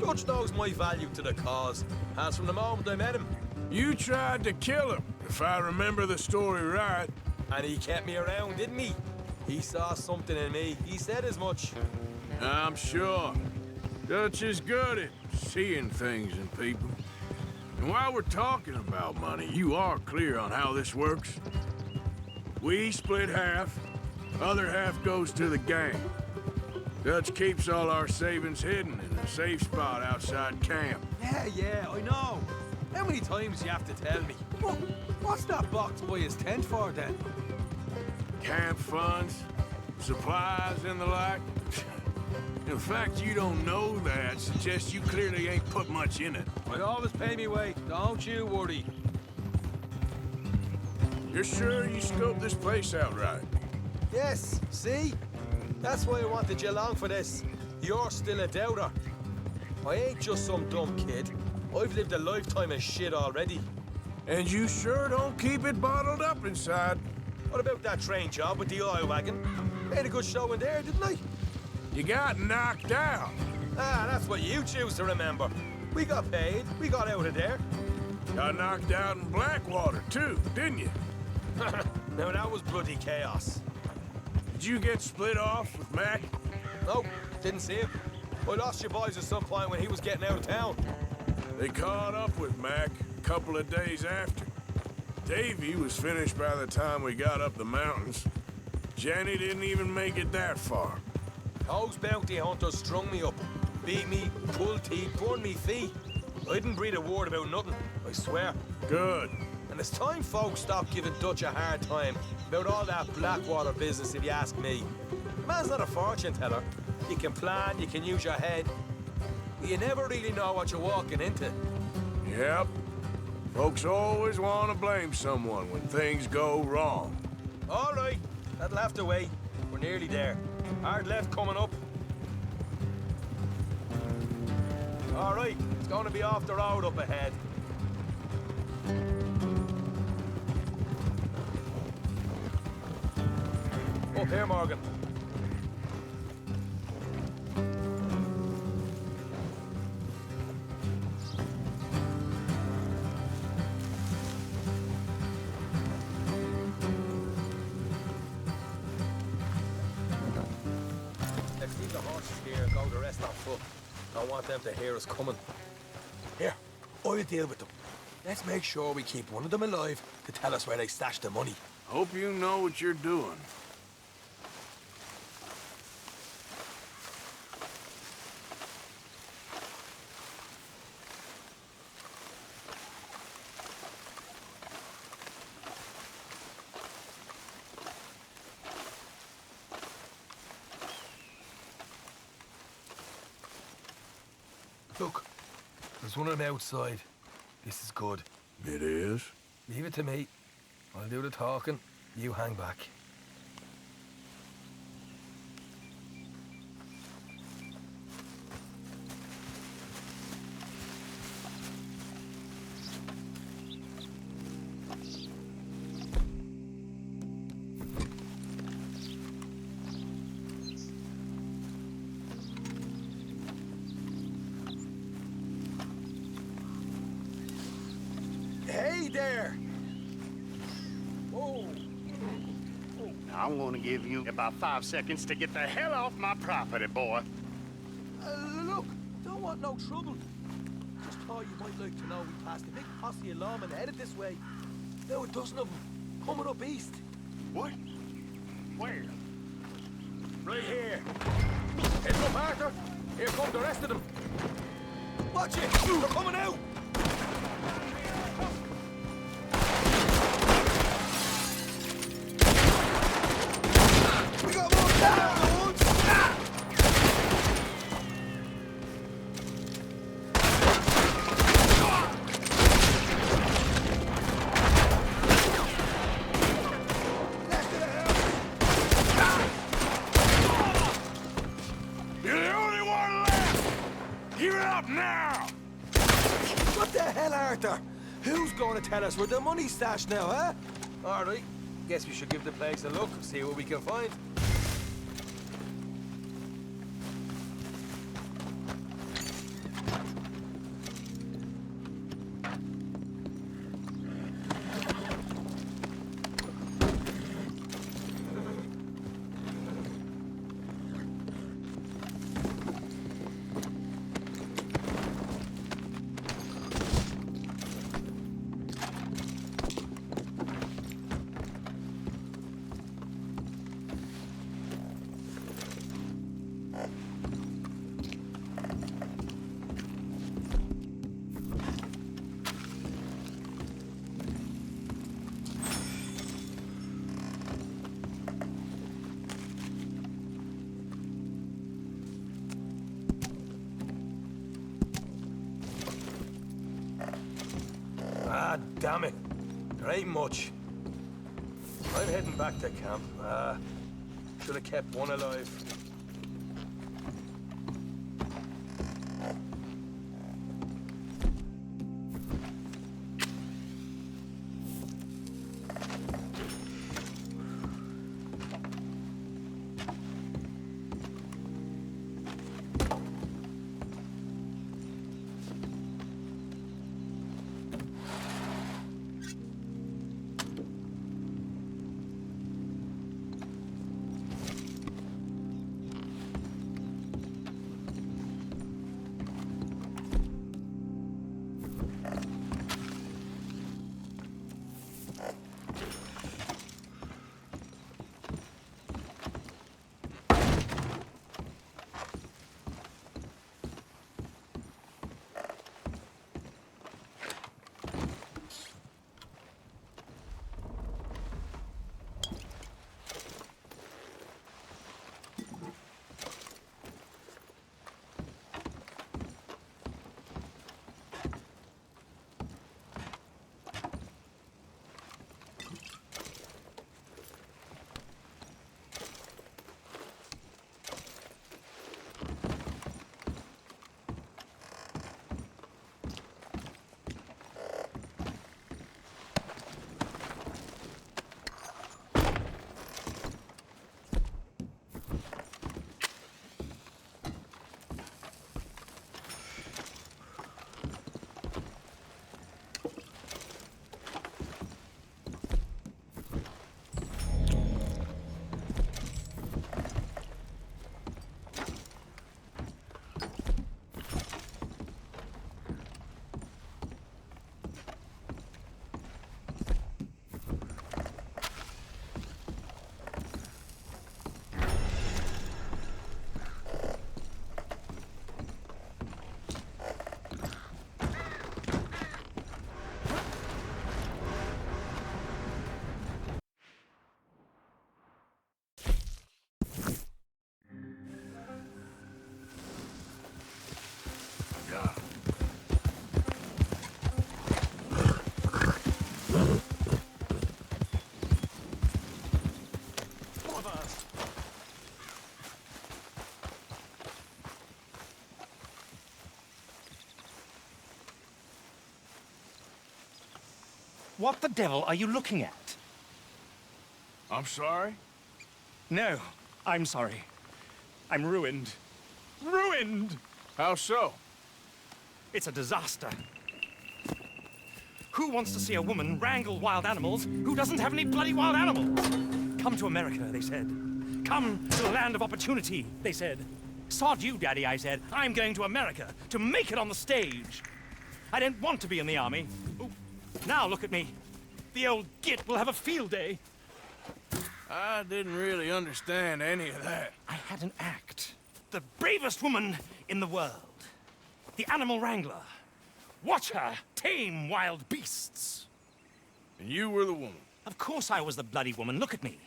Dutch knows my value to the cause, as from the moment I met him. You tried to kill him, if I remember the story right. And he kept me around, didn't he? He saw something in me. He said as much. I'm sure. Dutch is good at seeing things in people. And while we're talking about money, you are clear on how this works? We split half, other half goes to the gang. Dutch keeps all our savings hidden in a safe spot outside camp. Yeah, I know. How many times do you have to tell me? What's that box by his tent for, then? Camp funds, supplies, and the like. The fact you don't know that suggests you clearly ain't put much in it. I always pay me way, don't you worry. You're sure you scoped this place out right? Yes, see? That's why I wanted you along for this. You're still a doubter. I ain't just some dumb kid. I've lived a lifetime of shit already. And you sure don't keep it bottled up inside. What about that train job with the oil wagon? Made a good showing there, didn't I? You got knocked out. Ah, that's what you choose to remember. We got paid. We got out of there. Got knocked out in Blackwater, too, didn't you? Now, that was bloody chaos. Did you get split off with Mac? Nope, didn't see him. I lost your boys at some point when he was getting out of town. They caught up with Mac a couple of days after. Davy was finished by the time we got up the mountains. Jenny didn't even make it that far. Those bounty hunters strung me up, beat me, pulled teeth, burned me feet. I didn't breathe a word about nothing, I swear. Good. And it's time folks stop giving Dutch a hard time about all that Blackwater business, if you ask me. The man's not a fortune teller. You can plan, you can use your head, but you never really know what you're walking into. Yep. Folks always want to blame someone when things go wrong. All right, that'll have to wait. We're nearly there. Hard left coming up. All right, it's going to be off the road up ahead. Up here, Morgan. Let's leave the horses here and go the rest on foot. I want them to hear us coming. Here, I'll deal with them. Let's make sure we keep one of them alive to tell us where they stashed the money. Hope you know what you're doing. Look, there's one of them outside. This is good. It is? Leave it to me. I'll do the talking. You hang back. Hey there! Oh. I'm gonna give you about 5 seconds to get the hell off my property, boy. Look, don't want no trouble. Just thought you might like to know we passed a big posse of lawmen headed this way. Now a dozen of them, coming up east. What? Where? Right here. Heads up, Arthur. Here come the rest of them. Watch it! They're coming out! We got more down, You're the only one left! Give it up now! What the hell, Arthur? Who's going to tell us where the money's stashed now, huh? All right. Guess we should give the place a look, see what we can find. Ah, damn it. There ain't much. I'm heading back to camp. Should have kept one alive. What the devil are you looking at? I'm sorry? No, I'm sorry. I'm ruined. Ruined! How so? It's a disaster. Who wants to see a woman wrangle wild animals who doesn't have any bloody wild animals? Come to America, they said. Come to the land of opportunity, they said. Sod you, Daddy, I said. I'm going to America to make it on the stage. I don't want to be in the army. Ooh. Now look at me. The old git will have a field day. I didn't really understand any of that. I had an act. The bravest woman in the world. The animal wrangler. Watch her tame wild beasts. And you were the woman? Of course I was the bloody woman. Look at me.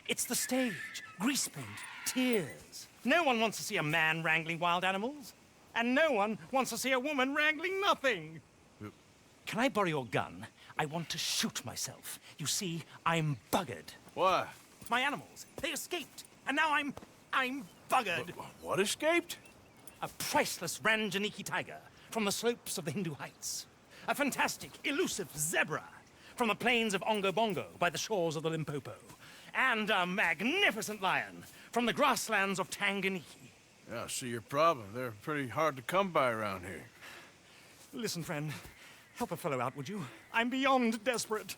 It's the stage. Grease paint. Tears. No one wants to see a man wrangling wild animals. And no one wants to see a woman wrangling nothing. Can I borrow your gun? I want to shoot myself. You see, I'm buggered. Why? My animals. They escaped. And now I'm buggered. What escaped? A priceless Ranjaniki tiger from the slopes of the Hindu Heights. A fantastic, elusive zebra from the plains of Ongo Bongo by the shores of the Limpopo. And a magnificent lion from the grasslands of Tanganyika. Yeah, I see your problem. They're pretty hard to come by around here. Listen, friend. Help a fellow out, would you? I'm beyond desperate.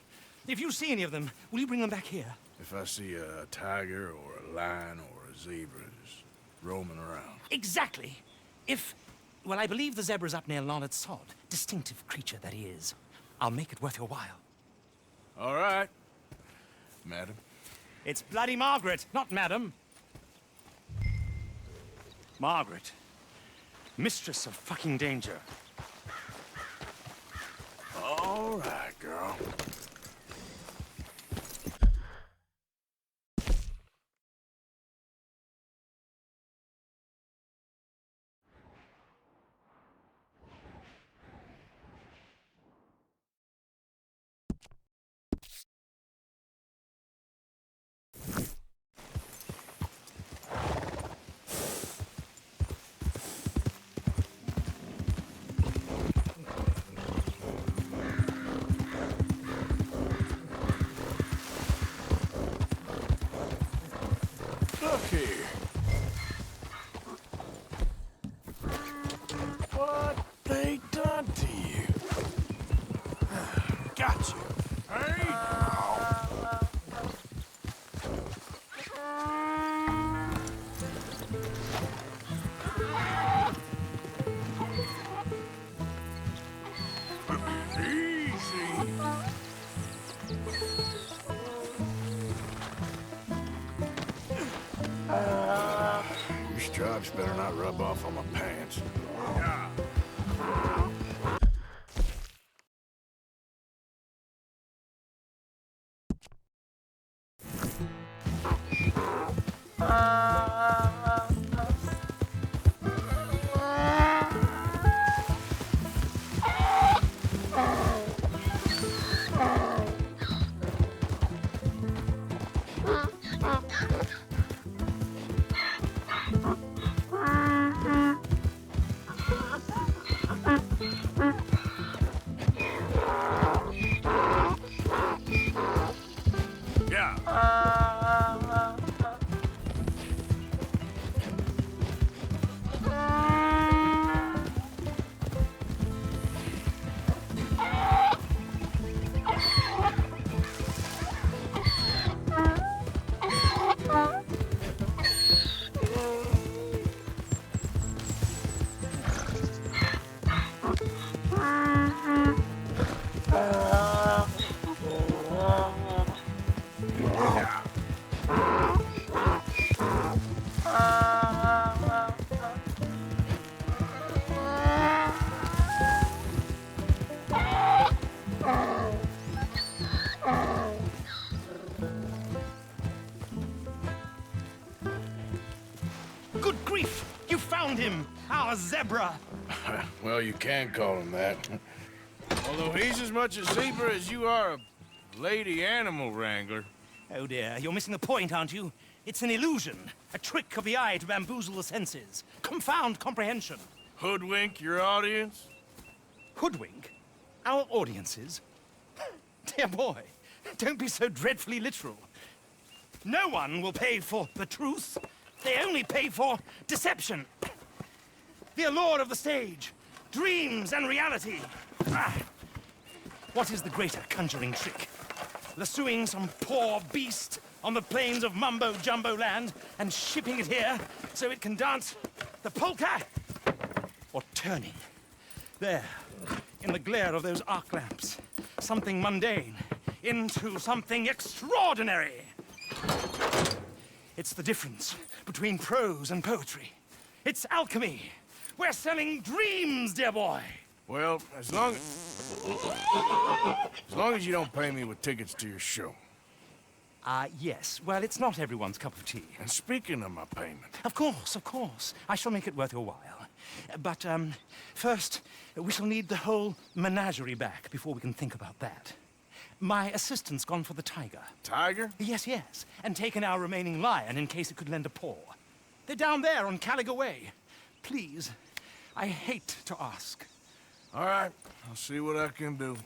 If you see any of them, will you bring them back here? If I see a tiger or a lion or a zebra just roaming around. Exactly. Well, I believe the zebra's up near Larned Sod. Distinctive creature that he is. I'll make it worth your while. All right, madam. It's bloody Margaret, not madam. Margaret. Mistress of fucking danger. All right, girl. Look here. What they done to you? Got you. Hey! Your stripes better not rub off on my pants. Good grief! You found him! Our zebra! Well, you can call him that. Although he's as much a zebra as you are a lady animal wrangler. Oh dear, you're missing the point, aren't you? It's an illusion. A trick of the eye to bamboozle the senses. Confound comprehension. Hoodwink your audience? Hoodwink? Our audiences? Dear boy, don't be so dreadfully literal. No one will pay for the truth. They only pay for deception. The allure of the stage, dreams and reality. What is the greater conjuring trick? Lassoing some poor beast on the plains of mumbo-jumbo land and shipping it here so it can dance the polka? Or turning, there, in the glare of those arc lamps, something mundane into something extraordinary? It's the difference between prose and poetry. It's alchemy. We're selling dreams, dear boy. Well, as long as you don't pay me with tickets to your show. Yes. Well, it's not everyone's cup of tea. And speaking of my payment... Of course. I shall make it worth your while. But, first, we shall need the whole menagerie back before we can think about that. My assistant's gone for the tiger. Tiger? Yes. And taken our remaining lion in case it could lend a paw. They're down there on Caliga Way. Please, I hate to ask. All right, I'll see what I can do.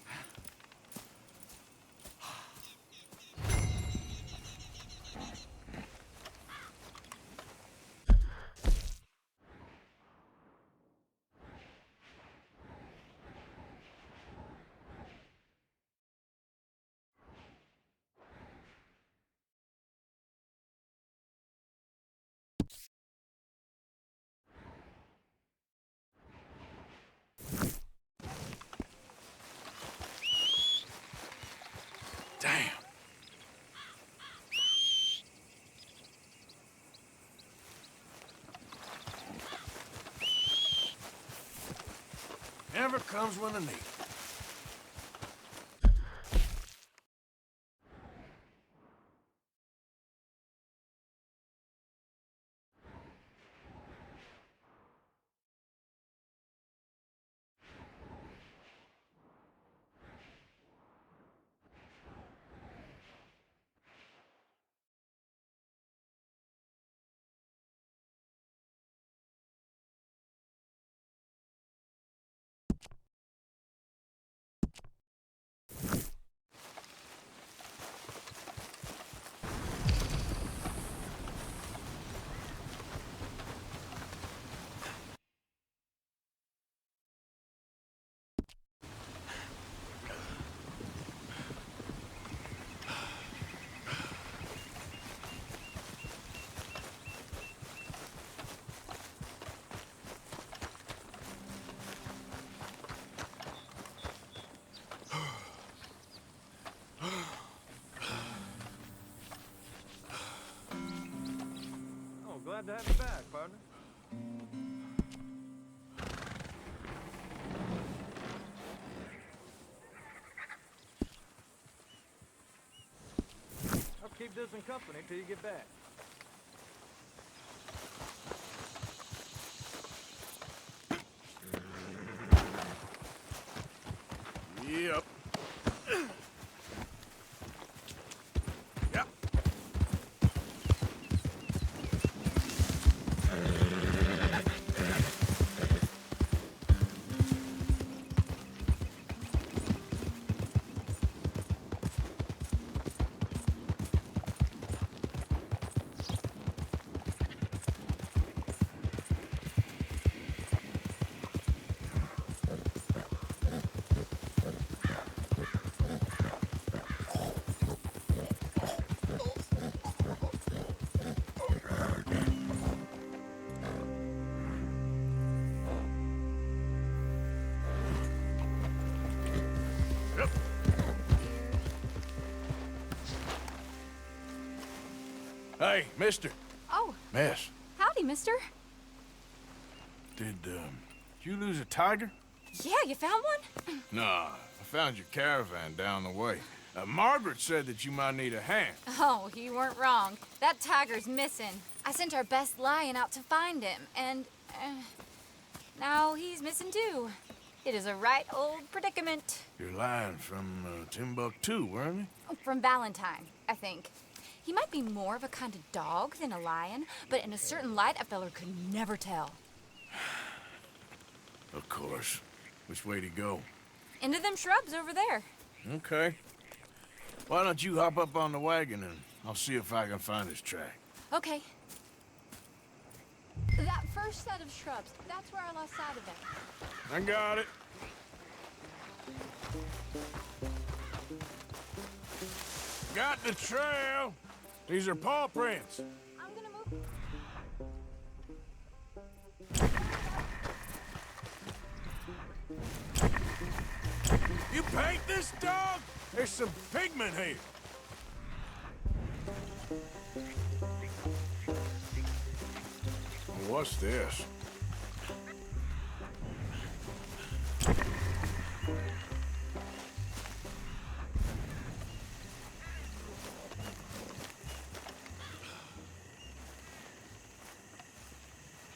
Damn. Never comes when I need it. Glad to have you back, partner. I'll keep this in company till you get back. Yep. Hey, mister. Oh. Miss. Howdy, mister. Did you lose a tiger? Yeah, you found one? Nah, I found your caravan down the way. Margaret said that you might need a hand. Oh, you weren't wrong. That tiger's missing. I sent our best lion out to find him, and now he's missing too. It is a right old predicament. Your lion from Timbuktu, weren't he? From Valentine, I think. He might be more of a kind of dog than a lion, but in a certain light, a feller could never tell. Of course. Which way to go? Into them shrubs over there. Okay. Why don't you hop up on the wagon and I'll see if I can find his track. Okay. That first set of shrubs, that's where I lost sight of him. I got it. Got the trail. These are paw prints. I'm gonna move. You paint this dog? There's some pigment here. What's this?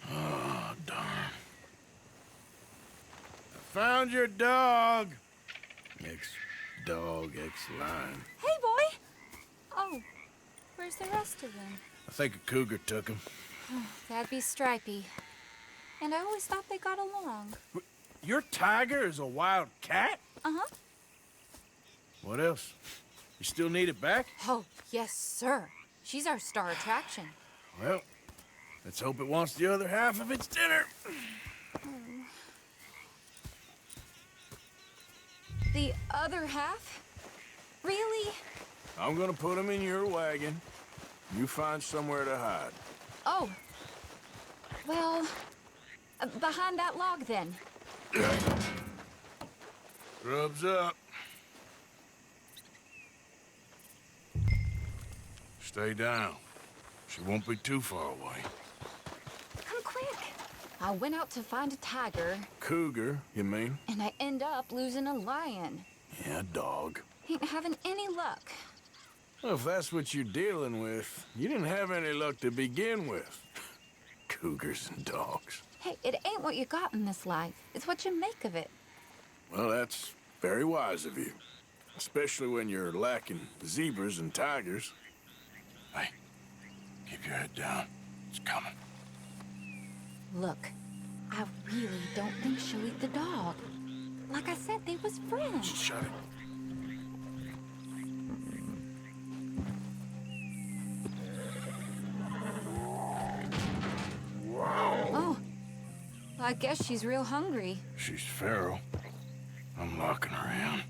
Oh, darn. I found your dog. Ex-dog, ex-lion. Hey, boy! Oh, where's the rest of them? I think a cougar took him. That'd be Stripey. And I always thought they got along. Your tiger is a wild cat? Uh-huh. What else? You still need it back? Oh, yes, sir. She's our star attraction. Well, let's hope it wants the other half of its dinner. The other half? Really? I'm gonna put him in your wagon. You find somewhere to hide. Oh. Well, behind that log, then. Grub's up. Stay down. She won't be too far away. Come quick. I went out to find a tiger. Cougar, you mean? And I end up losing a lion. Yeah, dog. Ain't having any luck. Well, if that's what you're dealing with, you didn't have any luck to begin with. Cougars and dogs. Hey, it ain't what you got in this life. It's what you make of it. Well, that's very wise of you. Especially when you're lacking zebras and tigers. Hey, keep your head down. It's coming. Look, I really don't think she'll eat the dog. Like I said, they was friends. Shut it. Oh, I guess she's real hungry. She's feral. I'm locking her in.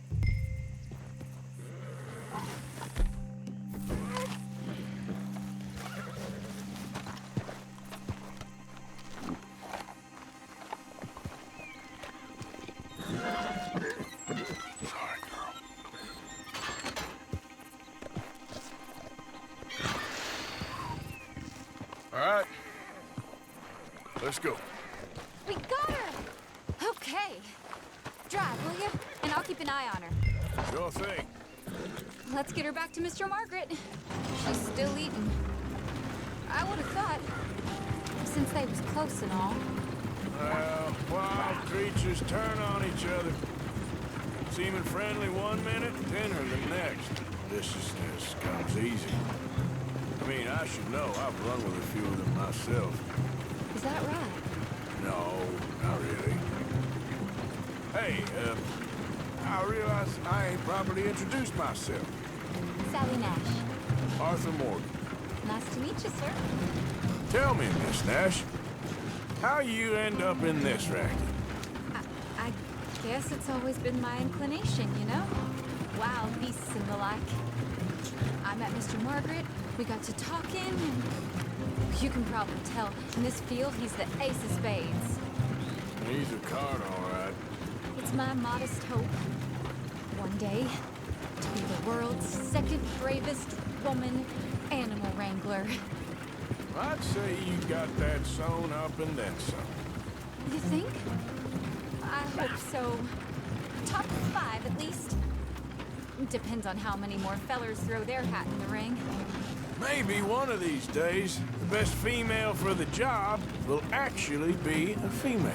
Sorry, girl. All right. Let's go. We got her! Okay. Drive, will you? And I'll keep an eye on her. Sure thing. Let's get her back to Mr. Margaret. She's still eating. I would have thought, since they was close and all. Well, wild creatures turn on each other. Seeming friendly one minute, tender the next. Viciousness comes easy. I mean, I should know. I've run with a few of them myself. Is that right? No, not really. Hey, I realize I ain't properly introduced myself. Sally Nash. Arthur Morgan. Nice to meet you, sir. Tell me, Miss Nash, how you end up in this racket? I guess it's always been my inclination, you know? Wild beasts and the like. I met Mr. Margaret, we got to talking, and you can probably tell, in this field, he's the ace of spades. He's a card, all right. It's my modest hope, one day, to be the world's second bravest woman animal wrangler. I'd say you got that sewn up and then some. You think? I hope so. Top 5, at least. Depends on how many more fellers throw their hat in the ring. Maybe one of these days, the best female for the job will actually be a female.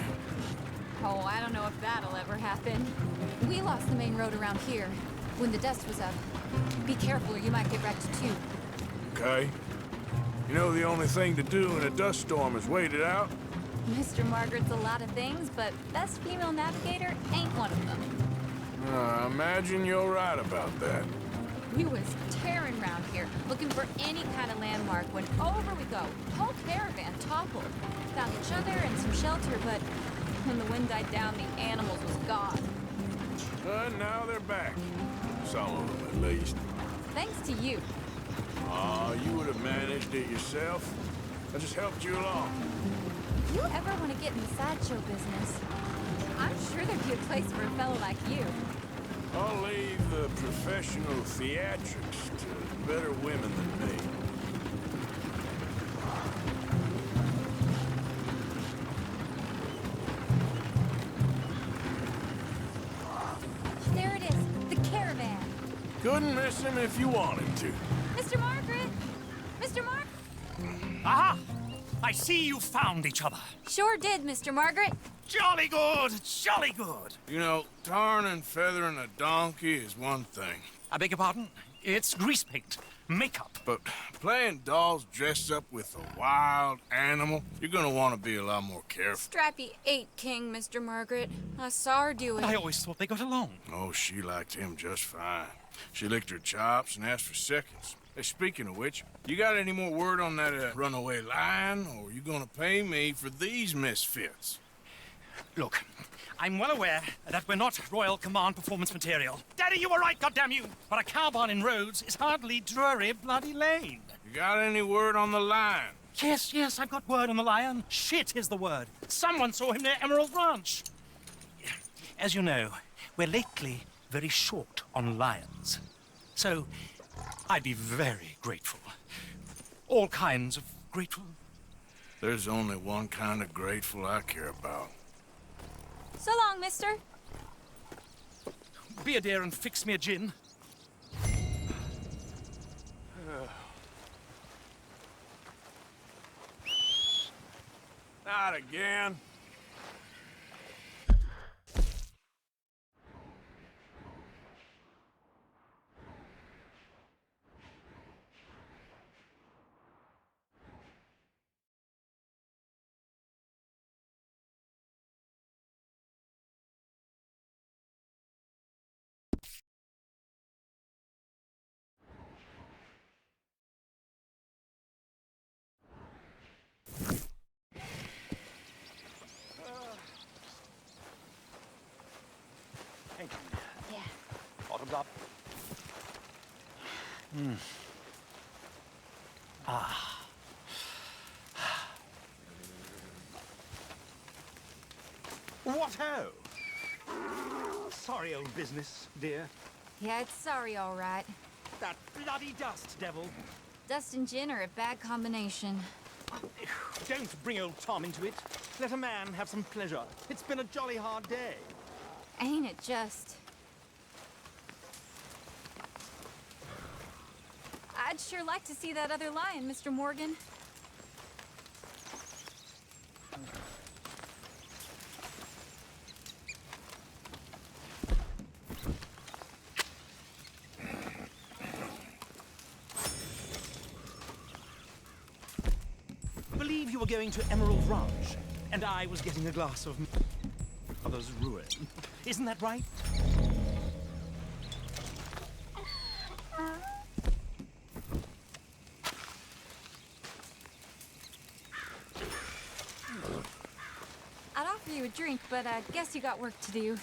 Oh, I don't know if that'll ever happen. We lost the main road around here when the dust was up. Be careful or you might get wrecked too. Okay. You know the only thing to do in a dust storm is wait it out? Mr. Margaret's a lot of things, but best female navigator ain't one of them. I imagine you're right about that. We was tearing around here, looking for any kind of landmark when over we go. Whole caravan toppled. Found each other and some shelter, but when the wind died down, the animals was gone. Now they're back. Some of them, at least. Thanks to you. Oh, you would have managed it yourself. I just helped you along. If you ever want to get in the sideshow business, I'm sure there'd be a place for a fellow like you. I'll leave the professional theatrics to better women than me. There it is, the caravan. Couldn't miss him if you wanted to. Mr. Margaret! Mr. Mark... Aha! I see you found each other. Sure did, Mr. Margaret. Jolly good, jolly good. You know, tarring and feathering a donkey is one thing. I beg your pardon? It's grease paint, makeup. But playing dolls dressed up with a wild animal, you're gonna want to be a lot more careful. Strappy ain't king, Mr. Margaret. I saw her do it. I always thought they got along. Oh, she liked him just fine. She licked her chops and asked for seconds. Hey, speaking of which, you got any more word on that runaway lion, or are you gonna pay me for these misfits? Look, I'm well aware that we're not Royal Command performance material. Daddy, you were right, goddammit you! But a cow barn in Rhodes is hardly Drury Bloody Lane. You got any word on the lion? Yes, I've got word on the lion. Shit is the word. Someone saw him near Emerald Ranch. As you know, we're lately very short on lions. So, I'd be very grateful. All kinds of grateful. There's only one kind of grateful I care about. So long, mister. Be a dear and fix me a gin. Not again. Yeah. Bottoms up. Ah. What ho! Sorry, old business, dear. Yeah, it's sorry, all right. That bloody dust, devil. Dust and gin are a bad combination. Don't bring old Tom into it. Let a man have some pleasure. It's been a jolly hard day. Ain't it just? I'd sure like to see that other lion, Mr. Morgan. I believe you were going to Emerald Ranch, and I was getting a glass of mother's ruin. Isn't that right? I'd offer you a drink, but I guess you got work to do.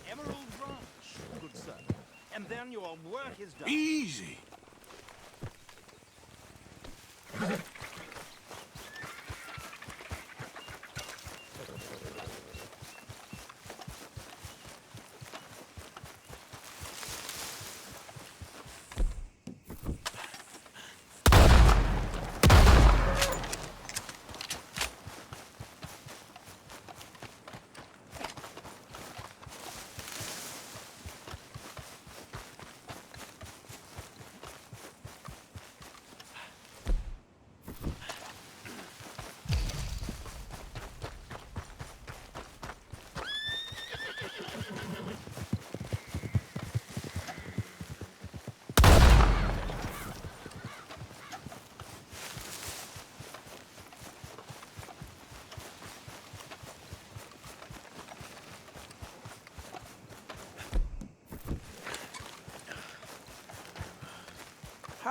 Emerald Ranch, good sir. And then your work is done. Easy.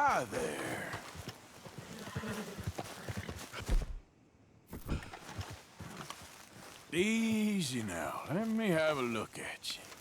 Hi there. Easy now. Let me have a look at you.